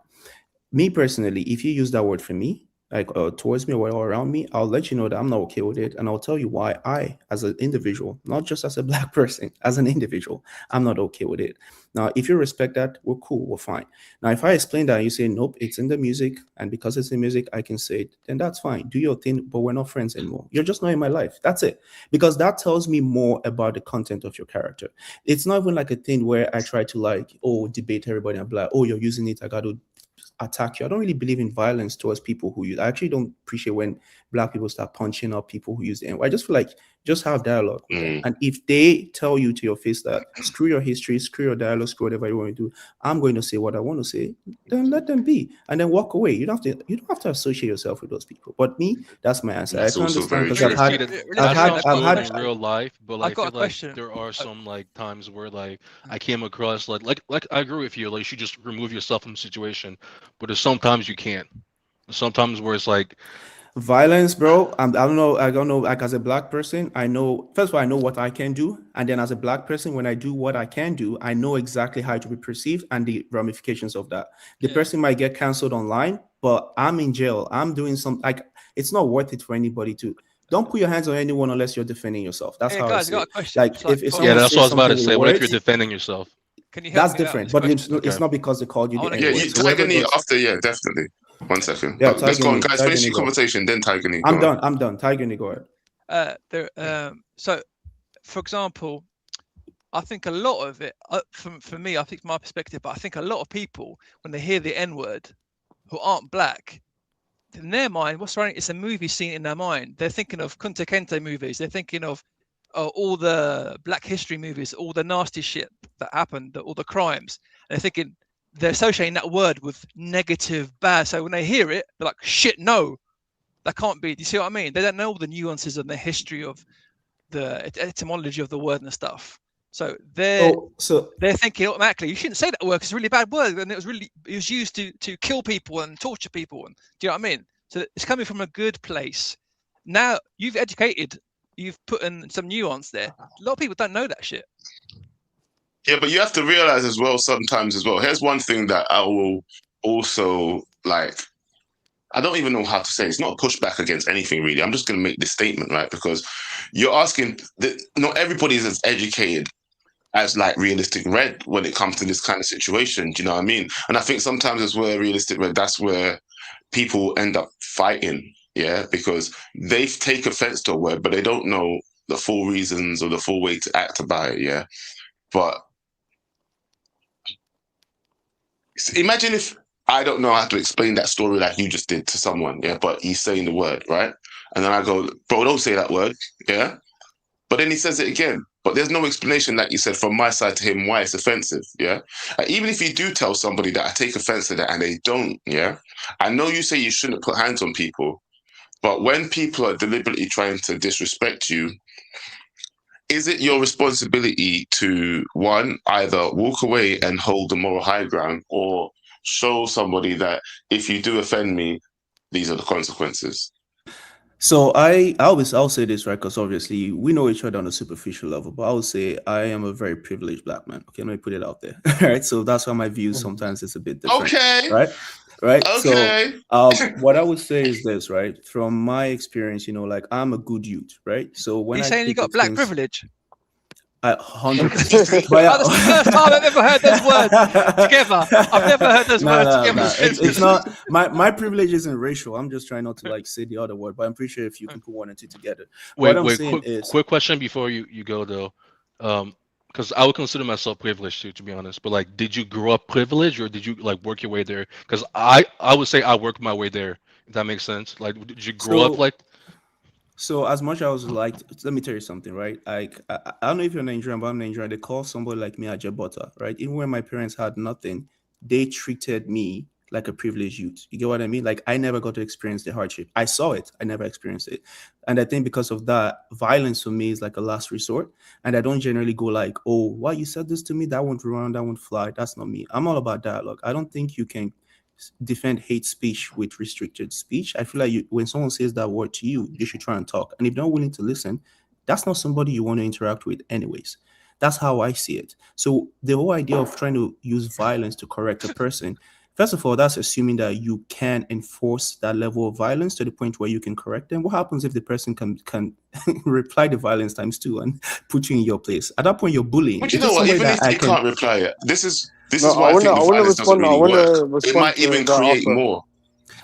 Me personally, if you use that word for me, like towards me or around me, I'll let you know that I'm not okay with it. And I'll tell you why I, as an individual, not just as a black person, as an individual, I'm not okay with it. Now, if you respect that, we're cool, we're fine. Now, if I explain that and you say, nope, it's in the music, and because it's in music, I can say it, then that's fine. Do your thing, but we're not friends anymore. You're just not in my life. That's it. Because that tells me more about the content of your character. It's not even like a thing where I try to debate everybody and be like, oh, you're using it, I got to attack you. I don't really believe in violence towards people who use. I actually don't appreciate when black people start punching up people who use the N-word. I just feel like just have dialogue. And if they tell you to your face that screw your history, screw your dialogue, screw whatever you want to do, I'm going to say what I want to say, then let them be and then walk away. You don't have to associate yourself with those people. But me, that's my answer. That's I can also understand very because I've had in real life, but like, got a question. There are some like times where like I came across like I agree with you. Like you should just remove yourself from the situation, but there's sometimes you can't. Sometimes where it's like violence, bro. I don't know. Like as a black person, I know. First of all, I know what I can do, and then as a black person, when I do what I can do, I know exactly how to be perceived and the ramifications of that. The person might get canceled online, but I'm in jail. I'm doing something. Like it's not worth it for anybody to. Don't put your hands on anyone unless you're defending yourself. That's how guys, I see got it. Like if that's what I was about to say. What if you're defending yourself? Can you help that's me different, out? but it's not because they called you the Yeah, N-word. So Tiger Knee after, definitely. 1 second. Yeah, Let's go on, guys. Tiger Finish Knee, your conversation, then Tiger Knee. I'm done. Tiger Knee, go ahead. So, for example, I think a lot of it, for me, I think my perspective, but I think a lot of people, when they hear the N-word, who aren't black, in their mind, what's running? It's a movie scene in their mind. They're thinking of Kunta Kinte movies. They're thinking of all the Black History movies, all the nasty shit that happened, all the crimes. And they're thinking, they're associating that word with negative, bad. So when they hear it, they're like, shit, no, that can't be. Do you see what I mean? They don't know all the nuances and the history of the etymology of the word and stuff. So they're thinking automatically, you shouldn't say that word because it's a really bad word. And it was used to kill people and torture people. And do you know what I mean? So it's coming from a good place. Now you've educated, you've put in some nuance there. A lot of people don't know that shit. Yeah, but you have to realize as well, sometimes as well. Here's one thing that I will also like. I don't even know how to say it. It's not a pushback against anything really. I'm just going to make this statement, right? Because you're asking that not everybody is as educated as like Realistic Red when it comes to this kind of situation. Do you know what I mean? And I think sometimes as well, Realistic Red, that's where people end up fighting. Yeah, because they take offense to a word, but they don't know the full reasons or the full way to act about it. Yeah, but Imagine if I don't know how to explain that story like you just did to someone, yeah, but he's saying the word, right? And then I go, bro, don't say that word, yeah? But then he says it again. But there's no explanation, like you said, from my side to him why it's offensive, yeah? Even if you do tell somebody that I take offense to that and they don't, yeah? I know you say you shouldn't put hands on people, but when people are deliberately trying to disrespect you, is it your responsibility to, one, either walk away and hold the moral high ground, or show somebody that if you do offend me, these are the consequences? So I'll say this, right? Because obviously we know each other on a superficial level, but I would say I am a very privileged black man. Okay, let me put it out there. Right. So that's why my views sometimes is a bit different. Okay. Right. Right. Okay. So what I would say is this, right? From my experience, like I'm a good youth, right? So when Are you saying you got black privilege? 100%. That's the first time I've ever heard those words together. I've never heard those words together. It's not my privilege isn't racial. I'm just trying not to like say the other word, but I'm pretty sure if you can put one and two together. Wait, quick question before you go though, because I would consider myself privileged too, to be honest. But like, did you grow up privileged or did you like work your way there? Because I would say I worked my way there. If that makes sense. Like, did you grow up like? So as much as I was like, let me tell you something, right? Like, I don't know if you're Nigerian, but I'm Nigerian. They call somebody like me a Jebota, right? Even when my parents had nothing, they treated me like a privileged youth. You get what I mean? Like, I never got to experience the hardship. I saw it. I never experienced it. And I think because of that, violence for me is like a last resort. And I don't generally go like, oh, why you said this to me? That won't run, that won't fly. That's not me. I'm all about dialogue. I don't think you can defend hate speech with restricted speech. I feel like when someone says that word to you, you should try and talk. And if they're not willing to listen, that's not somebody you want to interact with anyways. That's how I see it. So the whole idea of trying to use violence to correct a person, first of all, that's assuming that you can enforce that level of violence to the point where you can correct them. What happens if the person can reply the violence times 2 and put you in your place? At that point, you're bullying. But you know what? Even if you can't reply it, this is why I think the violence doesn't really work. It might even create more.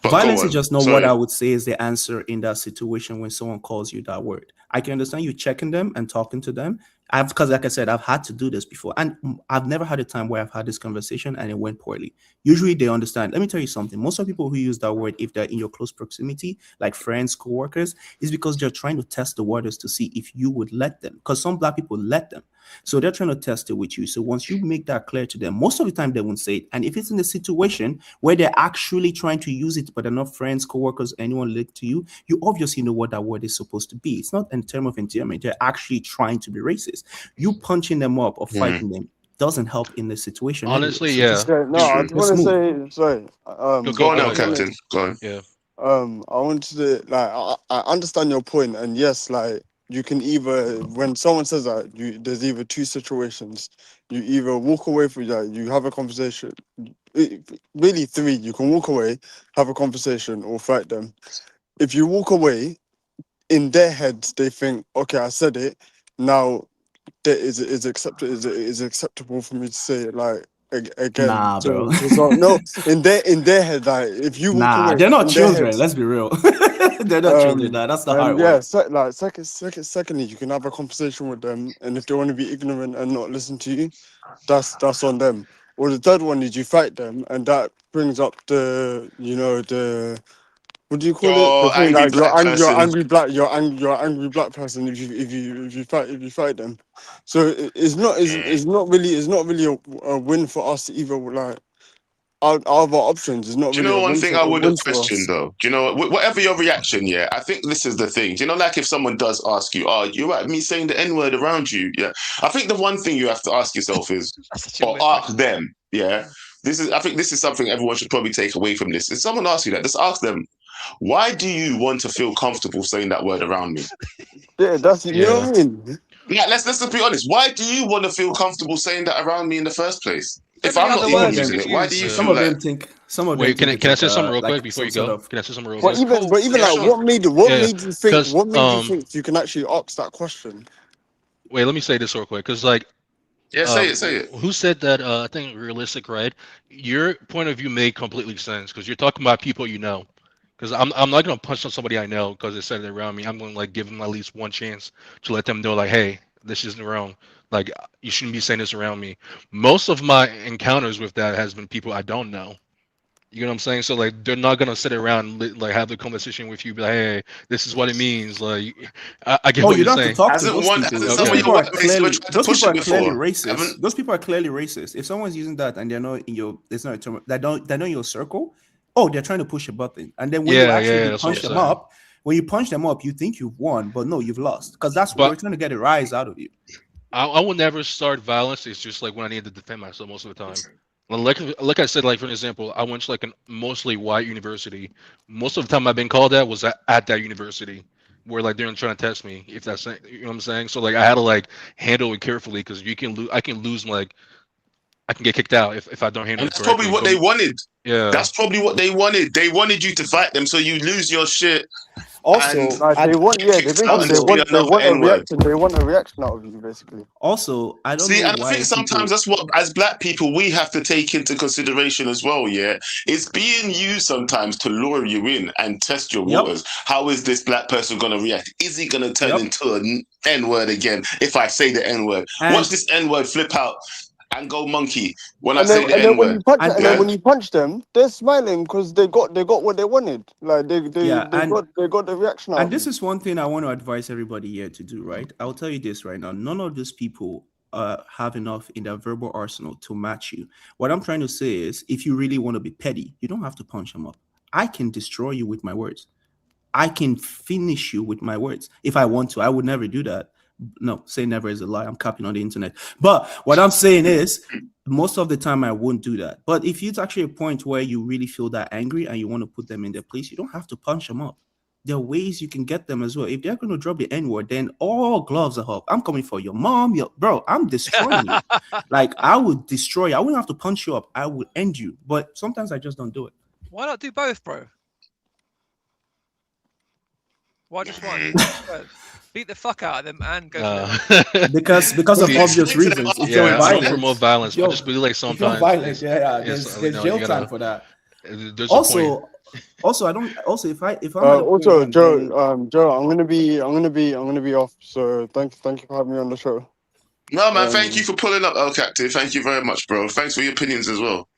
But violence is just not what I would say is the answer in that situation when someone calls you that word. I can understand you checking them and talking to them. Because like I said, I've had to do this before. And I've never had a time where I've had this conversation and it went poorly. Usually they understand. Let me tell you something. Most of the people who use that word, if they're in your close proximity, like friends, co-workers, is because they're trying to test the waters to see if you would let them. Because some black people let them. So they're trying to test it with you. So once you make that clear to them, most of the time they won't say it. And if it's in a situation where they're actually trying to use it, but they're not friends, co-workers, anyone linked to you, you obviously know what that word is supposed to be. It's not in terms of endearment. They're actually trying to be racist. You punching them up or fighting them doesn't help in the situation. Honestly, anyway. yeah. I just want to say, sorry. Go on now, Captain. Go on. Yeah. I wanted to I understand your point, and yes, like you can either, when someone says that, there's either two situations. You either walk away from that, you have a conversation. Really, 3. You can walk away, have a conversation, or fight them. If you walk away, in their heads they think, okay, I said it. Now, is acceptable for me to say it like again. Nah, bro. So, no, in their head, like if you walk away, they're not children. Let's be real. They're not children. Nah, that's not how it works. Secondly, you can have a conversation with them, and if they want to be ignorant and not listen to you, that's on them. Or the third one is you fight them, and that brings up the what do you call it? You're angry black person if you fight them. So it's not really a win for us either. Like our other options is not. Do you know one thing I would have questioned though? Do you know whatever your reaction? Yeah, I think this is the thing. Do you know, like if someone does ask you, "Oh, you're right, me saying the N-word around you?" Yeah, I think the one thing you have to ask yourself is, or ask them. Yeah, I think this is something everyone should probably take away from this. If someone asks you that, just ask them, why do you want to feel comfortable saying that word around me? Yeah, that's you know what I mean. Yeah, let's just be honest. Why do you want to feel comfortable saying that around me in the first place? If I'm not even using it, why do you feel like? Wait, can I say something real quick before you go? Can I say something real quick? But even like, what made you think you can actually ask that question? Wait, let me say this real quick, because like. Yeah, say it. Who said that? I think realistic, right? Your point of view made completely sense because you're talking about people you know. Because I'm not gonna punch on somebody I know because they said it around me. I'm gonna like give them at least one chance to let them know like, hey, This isn't wrong. Like, you shouldn't be saying this around me. Most of my encounters with that has been people I don't know. You know what I'm saying? So like, they're not gonna sit around like have the conversation with you, be like, hey, this is what it means. Like, I get what you you're don't have saying. to talk to Hasn't those one- people. hasn't Those someone people you are want to try clearly, to those push people it are clearly before? racist. Haven't- Those people are clearly racist. If someone's using that and they're not in your, it's not a term, they're not in your circle. Oh, they're trying to push a button, and then when you actually that's what punch I'm them saying. up, when you punch them up, you think you've won, but no, you've lost because that's what But- we're trying to get a rise out of you. I will never start violence. It's just like when I need to defend myself most of the time. Like I said, like for example, I went to like a mostly white university. Most of the time I've been called at was at that university, where like they're trying to test me. If that's, you know what I'm saying. So like I had to like handle it carefully because you can lose. I can lose, like I can get kicked out if I don't handle And it that's correctly. probably what they wanted. Yeah. That's probably what they wanted. They wanted you to fight them, so you lose your shit. Also, and Like they want, yeah, they kicked out basically and they say want another a N-word. reaction. They want a reaction out of you, basically. Also, I don't See, know and why I think sometimes that's what, as black people, we have to take into consideration as well. Yeah, it's being used sometimes to lure you in and test your Yep. waters. How is this black person going to react? Is he going to turn Yep. into an N-word again if I say the N-word? And- Watch this N-word flip out and go monkey when And I say then, the and then when you N-word. punch, And and then then- when you punch them, they're smiling because they got what they wanted. Like they Yeah, and- got the reaction out. And this is one thing I want to advise everybody here to do, right? I'll tell you this right now. None of these people have enough in their verbal arsenal to match you. What I'm trying to say is, if you really want to be petty, you don't have to punch them up. I can destroy you with my words. I can finish you with my words if I want to. I would never do that. No, say never is a lie. I'm copying on the internet. But what I'm saying is, most of the time I won't do that. But if it's actually a point where you really feel that angry and you want to put them in their place, you don't have to punch them up. There are ways you can get them as well. If they're going to drop the N-word, then all gloves are up. I'm coming for your mom, bro. I'm destroying you. Like, I would destroy you. I wouldn't have to punch you up. I would end you. But sometimes I just don't do it. Why not do both, bro? Why just one? Beat the fuck out of them and go. Because of See, obvious explain to them reasons. If Yeah, you're I don't violent, promote violence. Yo, I just believe like if you're sometimes. violent, yeah, it's, there's you jail gotta- time for that. There's a point. Also, I don't. Also, if I'm at a point Also, where I'm getting- Joe, I'm gonna be off. So thank you for having me on the show. No, man, thank you for pulling up, El Captain. Thank you very much, bro. Thanks for your opinions as well.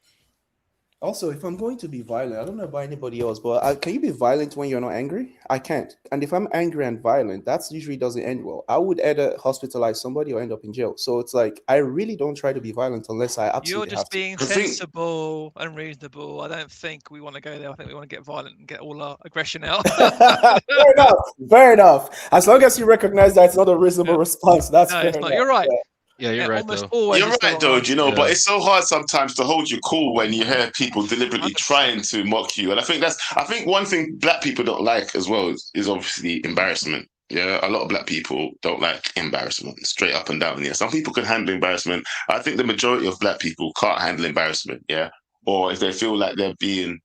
Also, if I'm going to be violent, I don't know about anybody else, but can you be violent when you're not angry? I can't. And if I'm angry and violent, that usually doesn't end well. I would either hospitalize somebody or end up in jail. So it's like, I really don't try to be violent unless I absolutely You're have just to. being The thing- sensible and reasonable. I don't think we want to go there. I think we want to get violent and get all our aggression out. Fair enough. Fair enough. As long as you recognize that it's not a reasonable response, that's No, fair it's not. enough. You're right. Yeah. Yeah, you're right almost though. always You're it's the right, though, wrong you know, Yeah. but it's so hard sometimes to hold you cool when you hear people deliberately 100%. trying to mock you. And I think one thing black people don't like as well is obviously embarrassment. Yeah, a lot of black people don't like embarrassment, straight up and down. Yeah, some people can handle embarrassment. I think the majority of black people can't handle embarrassment. Yeah, or if they feel like they're being,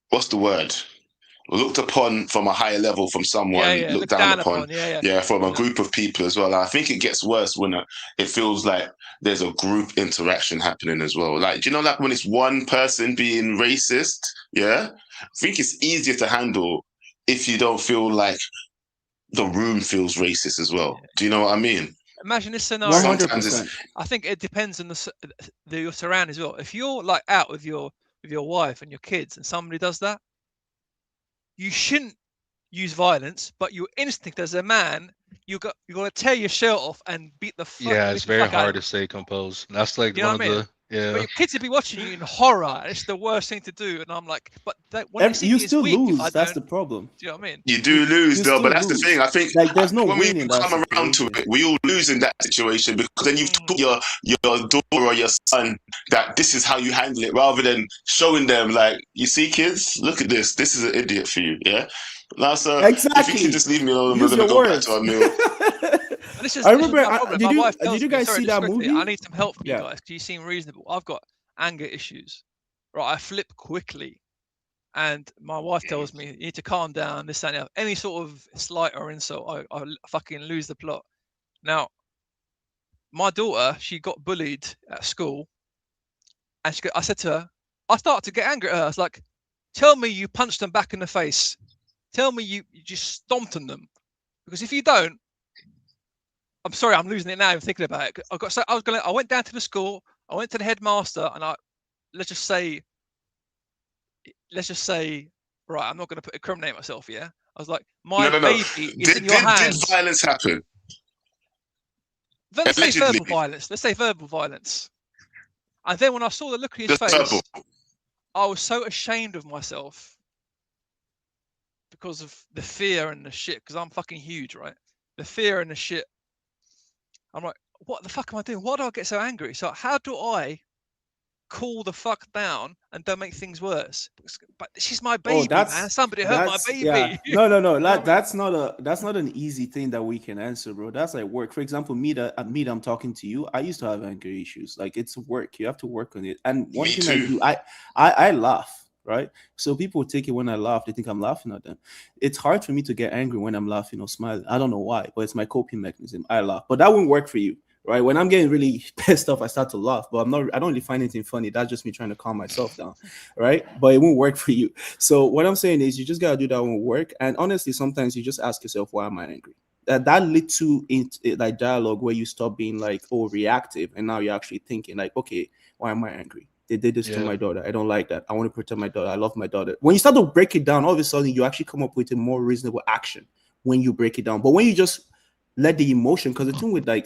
what's the word? Looked upon from a higher level from someone, Yeah, looked look down, down upon. Yeah. From a group of people as well. And I think it gets worse when it feels like there's a group interaction happening as well. Like, do you know, like when it's one person being racist? Yeah, I think it's easier to handle if you don't feel like the room feels racist as well. Do you know what I mean? Imagine this scenario. 100%. I think it depends on your surroundings as well. If you're like out with your wife and your kids, and somebody does that, you shouldn't use violence. But your instinct as a man, you got to tear your shirt off and beat the fuck. Yeah, beat it's the very fuck out of hard to them. stay composed. That's like You know one of what I mean? the yeah. But your kids would be watching you in horror. It's the worst thing to do. And I'm like, but when they see You me as still weak, lose. I That's the don't- problem. Do you know what I mean? You do lose, You though, but still that's lose. the thing. I think Like, there's no when we win in that come around to situation. it, we all lose in that situation because then you've taught your daughter or your son that this is how you handle it, rather than showing them, like, you see, kids, look at this. This is an idiot for you, yeah? Now, so if you Exactly. can just leave me alone, Use we're going to your go back words. to our meal. And this is, I this is remember. my problem. Did My you wife tells did you me, guys sorry, see just that quickly, movie? I need some help from Yeah. you guys because you seem reasonable. I've got anger issues. Right, I flip quickly. And my wife tells me, you need to calm down, this, that, and the other. Any sort of slight or insult, I fucking lose the plot. Now, my daughter, she got bullied at school. And I said to her, I started to get angry at her. I was like, tell me you punched them back in the face. Tell me you just stomped on them. Because if you don't, I'm sorry, I'm losing it now. I'm thinking about it. I went down to the school. I went to the headmaster, and let's just say, right, I'm not going to incriminate myself. Yeah, I was like, my baby is in your hands. Did violence happen? Let's say verbal violence. Let's say verbal violence. And then when I saw the look in his face, verbal. I was so ashamed of myself because of the fear and the shit. Because I'm fucking huge, right? The fear and the shit. I'm like, what the fuck am I doing? Why do I get so angry? So how do I cool the fuck down and don't make things worse? But she's my baby, man. Somebody hurt my baby. Yeah. No. That's not an easy thing that we can answer, bro. That's like work. For example, I'm talking to you. I used to have anger issues. Like, it's work. You have to work on it. And one thing I do, I laugh. Right, so people take it when I laugh, they think I'm laughing at them. It's hard for me to get angry when I'm laughing or smiling. I don't know why, but it's my coping mechanism. I laugh, but that won't work for you, right? When I'm getting really pissed off, I start to laugh, but I don't really find anything funny. That's just me trying to calm myself down, right? But it won't work for you. So what I'm saying is, you just gotta do that won't work. And honestly, sometimes you just ask yourself, why am I angry? That little like dialogue where you stop being like, oh, reactive, and now you're actually thinking like, okay, why am I angry? They did this to my daughter. I don't like that. I want to protect my daughter. I love my daughter. When you start to break it down, all of a sudden you actually come up with a more reasonable action when you break it down. But when you just let the emotion, because the thing with like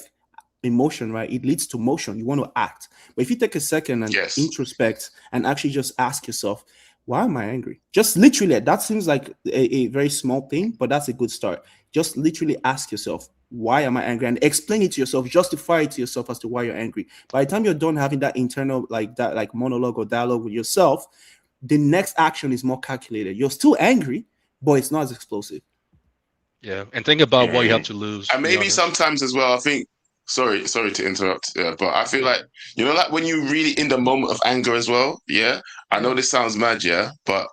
emotion, right, it leads to motion. You want to act. But if you take a second and introspect and actually just ask yourself, why am I angry? Just literally, that seems like a very small thing, but that's a good start. Just literally ask yourself, why am I angry? And explain it to yourself, justify it to yourself as to why you're angry. By the time you're done having that internal like monologue or dialogue with yourself, the next action is more calculated. You're still angry, but it's not as explosive. Yeah, and think about what you have to lose. And maybe sometimes as well, I think, sorry to interrupt, but I feel like, you know, like when you really in the moment of anger as well, yeah? I know this sounds mad, yeah? But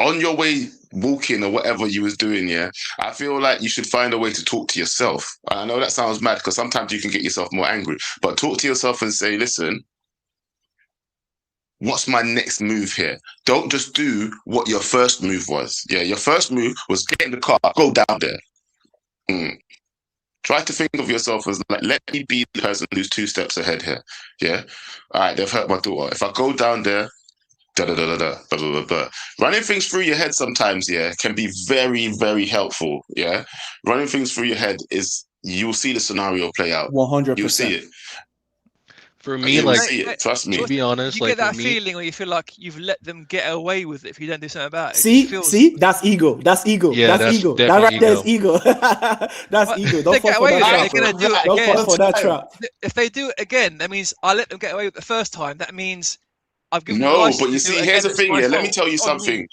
on your way walking or whatever you was doing, yeah, I feel like you should find a way to talk to yourself. I know that sounds mad because sometimes you can get yourself more angry, but talk to yourself and say, listen, what's my next move here? Don't just do what your first move was. Yeah, your first move was get in the car, go down there. Try to think of yourself as like, let me be the person who's 2 steps ahead here. Yeah. All right, they've hurt my daughter. If I go down there, running things through your head sometimes, yeah, can be very, very helpful. Yeah. Running things through your head is, you'll see the scenario play out. 100%. You'll see it. For me, like, see it. Trust me. To be honest, you like, get that feeling where you feel like you've let them get away with it if you don't do something about it. See, that's ego. That's ego. Yeah, that's ego. That right there is ego. That's ego. Don't fall for that trap. Don't fall for that trap. If they do it again, that means I let them get away with it the first time. That means I've given no, but you see, here's the thing. Yeah, let me tell you something.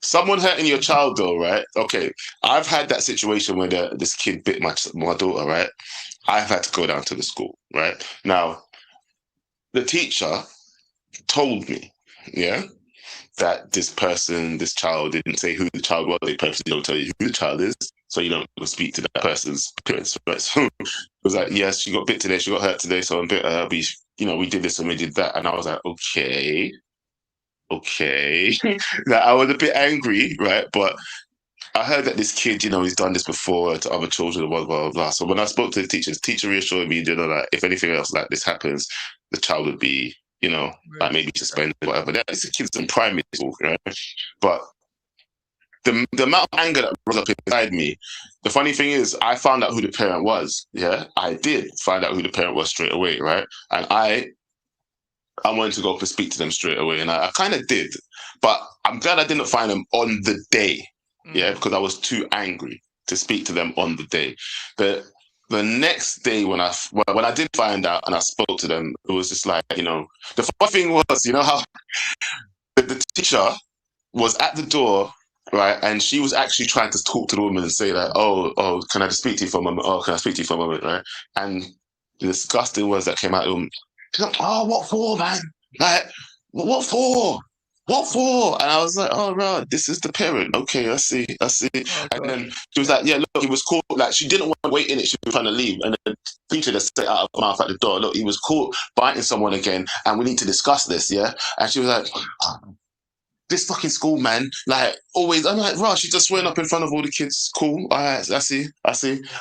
Someone hurting your child, though, right? Okay, I've had that situation where this kid bit my daughter, right? I've had to go down to the school, right? Now, the teacher told me, yeah, that this child didn't say who the child was. They purposely don't tell you who the child is, so you don't go speak to that person's parents. Right? So it was like, yes, she got bit today, she got hurt today, so I'm bit her. We did this and we did that, and I was like, okay. Like, I was a bit angry, right? But I heard that this kid, he's done this before to other children, blah, blah, blah. So when I spoke to the teacher reassured me, that if anything else like this happens, the child would be, like maybe suspended, whatever. This kid's in primary school, right? But the amount of anger that rose up inside me, the funny thing is, I found out who the parent was. Yeah, I did find out who the parent was straight away, right? And I wanted to go up and speak to them straight away, and I kind of did. But I'm glad I didn't find them on the day. Yeah, because I was too angry to speak to them on the day. The next day when I did find out and I spoke to them, it was just like, the funny thing was, how the teacher was at the door, right? And she was actually trying to talk to the woman and say like, oh, can I just speak to you for a moment? Oh, can I speak to you for a moment, right? And the disgusting words that came out of them, she's like, oh, what for, man? Like, what for? What for? And I was like, oh, no, this is the parent. Okay, I see. Oh, and then she was like, yeah, look, he was caught. Like, she didn't want to wait in it. She was trying to leave. And the teacher just said out of her mouth at the door, look, he was caught biting someone again, and we need to discuss this, yeah? And she was like, this fucking school, man. Like, always, I'm like, Rush, she's just swearing up in front of all the kids. Cool. All right, I see.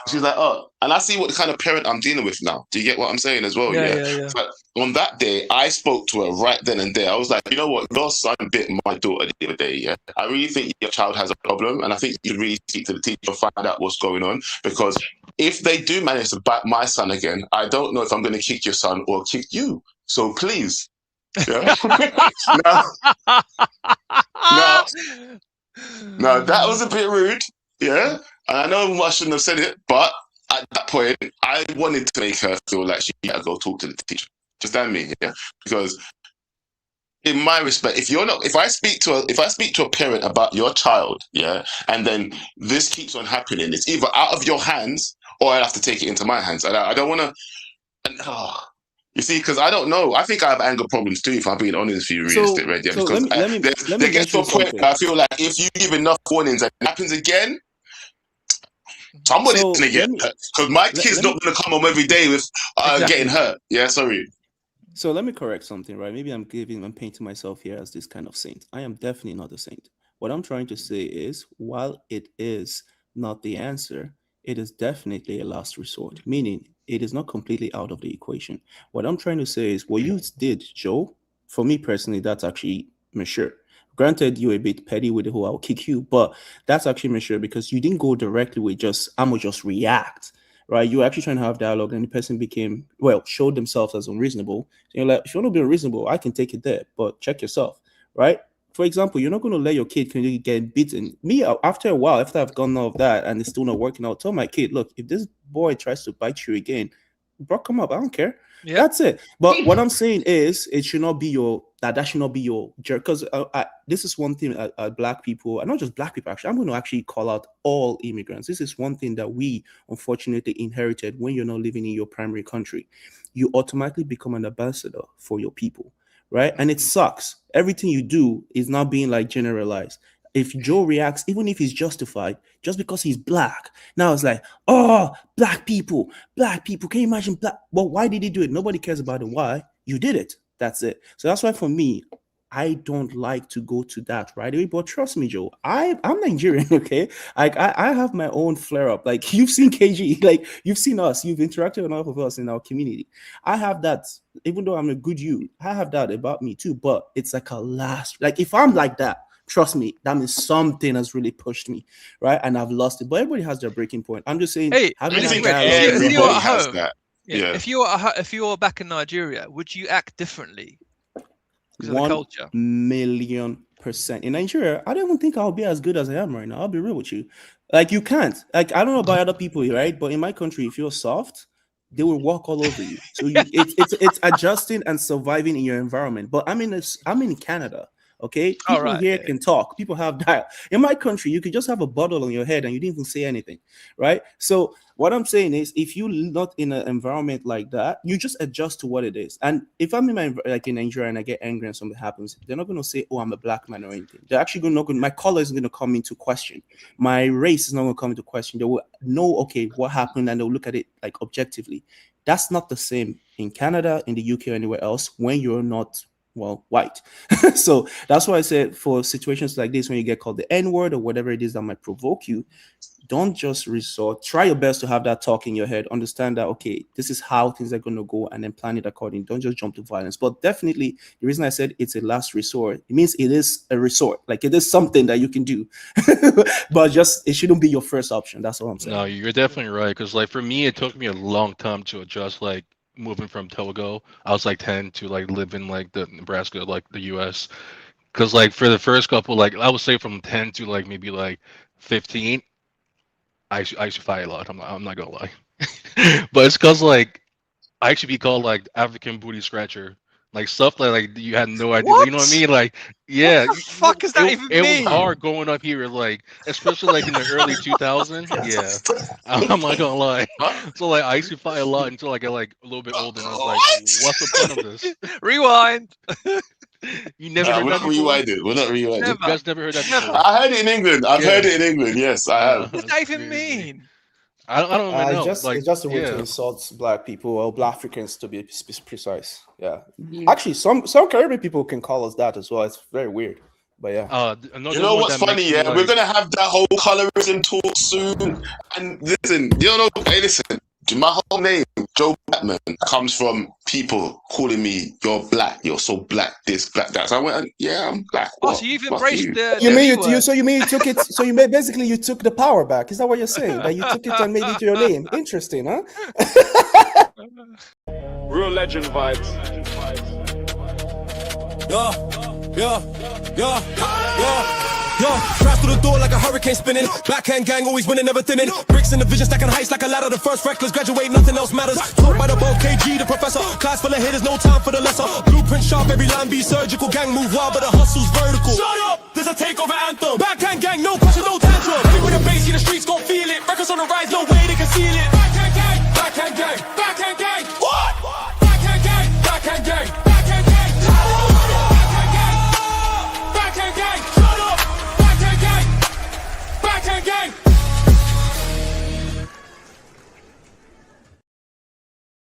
She's like, oh, and I see what kind of parent I'm dealing with now. Do you get what I'm saying as well? Yeah. But on that day, I spoke to her right then and there. I was like, you know what? Your son bit my daughter the other day, yeah? I really think your child has a problem, and I think you really speak to the teacher to find out what's going on, because if they do manage to bite my son again, I don't know if I'm going to kick your son or kick you. So please. Yeah. Now, that was a bit rude, yeah. And I know I shouldn't have said it, but at that point, I wanted to make her feel like she had to go talk to the teacher. Just understand me, yeah. Because in my respect, if I speak to a parent about your child, yeah, and then this keeps on happening, it's either out of your hands or I have to take it into my hands. And I don't want to. You see, because I don't know. I think I have anger problems too, if I'm being honest with you, realistic, right? Yeah, because they get to a point where I feel like if you give enough warnings and it happens again, somebody's going to get hurt. Because my kid's not going to come home every day with getting hurt. Yeah, sorry. So let me correct something, right? Maybe I'm painting myself here as this kind of saint. I am definitely not a saint. What I'm trying to say is, while it is not the answer, it is definitely a last resort, meaning it is not completely out of the equation. What I'm trying to say is what you did, Joe, for me personally, that's actually mature. Granted, you're a bit petty with the whole I'll kick you, but that's actually mature because you didn't go directly with I'm going to just react, right? You're actually trying to have dialogue and the person showed themselves as unreasonable. So you're like, if you want to be unreasonable, I can take it there, but check yourself, right? For example, you're not going to let your kid get beaten. Me, after a while, after I've gone all of that and it's still not working out, tell my kid, look, if this boy tries to bite you again, bro, come up. I don't care. Yeah. That's it. But what I'm saying is, it should not be that should not be your jerk. Because this is one thing Black people, and not just Black people, actually, I'm going to actually call out all immigrants. This is one thing that we unfortunately inherited when you're not living in your primary country. You automatically become an ambassador for your people. Right. And it sucks. Everything you do is not being like generalized. If Joe reacts, even if he's justified, just because he's Black, now it's like, oh, Black people. Can you imagine Black? Well, why did he do it? Nobody cares about it. Why? You did it. That's it. So that's why for me, I don't like to go to that right away. But trust me, Joe, I'm Nigerian, okay? Like I have my own flare up. Like you've seen KG, like you've seen us, you've interacted with enough of us in our community. I have that, even though I'm a good youth, I have that about me too. But it's like like if I'm like that, trust me, that means something has really pushed me, right? And I've lost it. But everybody has their breaking point. I'm just saying, if you were back in Nigeria, would you act differently? 1,000,000%. In Nigeria, I don't even think I'll be as good as I am right now. I'll be real with you. Like you can't. Like I don't know about other people, right? But in my country, if you're soft, they will walk all over you. So it's adjusting and surviving in your environment. But I'm in Canada. Okay, people here can talk. People have that. In my country, you could just have a bottle on your head and you didn't even say anything, right? So what I'm saying is, if you're not in an environment like that, you just adjust to what it is. And if I'm in in Nigeria and I get angry and something happens, they're not going to say, "Oh, I'm a Black man" or anything. They're actually my color isn't going to come into question. My race is not going to come into question. They will know, okay, what happened, and they'll look at it like objectively. That's not the same in Canada, in the UK, or anywhere else when you're not white. So that's why I said for situations like this, when you get called the N-word or whatever it is that might provoke you, don't just try your best to have that talk in your head, understand that, okay, this is how things are going to go, and then plan it accordingly. Don't just jump to violence. But definitely the reason I said it's a last resort, it means it is a resort. Like it is something that you can do, but it shouldn't be your first option. That's all I'm saying. No, you're definitely right. Because like for me, it took me a long time to adjust, like moving from Togo. I was like 10 to like live in like the Nebraska, like the US. Because like for the first couple, like I would say from 10 to like maybe like 15, I used to fight a lot. I'm not gonna lie. But it's because like I actually be called like African booty scratcher, like stuff like you had no idea. What? You know what I mean? Like yeah, what the fuck does that even mean? It was hard growing up here, like especially like in the early 2000s. Yeah, I'm not gonna lie. So like I used to fight a lot until I got like a little bit older, and I was like, what's the point of this? Rewind. You never heard that before? We're not rewinding. You guys never heard that before? I heard it in England. I've heard it in England. Yes, I have. What does that even mean? I don't even know. It's just a way to insult Black people or Black Africans, to be precise. Yeah. Actually, some Caribbean people can call us that as well. It's very weird. But yeah. You know what's funny? Yeah, we're gonna have that whole colorism talk soon. And listen, you don't know. Hey, listen. My whole name, Joe Blackman, comes from people calling me, "You're black. You're so black. This, black, that." So I went, "Yeah, I'm black." Oh, What? so you've Fuck embraced you. the. You mean the so you mean you took it? So you made basically you took the power back? Is that what you're saying? That you took it and made it your name? Interesting, huh? Real legend vibes. Yo, crash through the door like a hurricane spinning. Backhand gang always winning, never thinning. Bricks in the vision stacking heights like a ladder. The first reckless graduate, nothing else matters. Taught by the bold KG, the professor. Class full of hitters, no time for the lesser. Blueprint sharp, every line be surgical. Gang move wild, but the hustle's vertical. Shut up, there's a takeover anthem. Backhand gang, no pressure, no tantrum. Anywhere the bass, see the streets gon' feel it. Records on the rise, no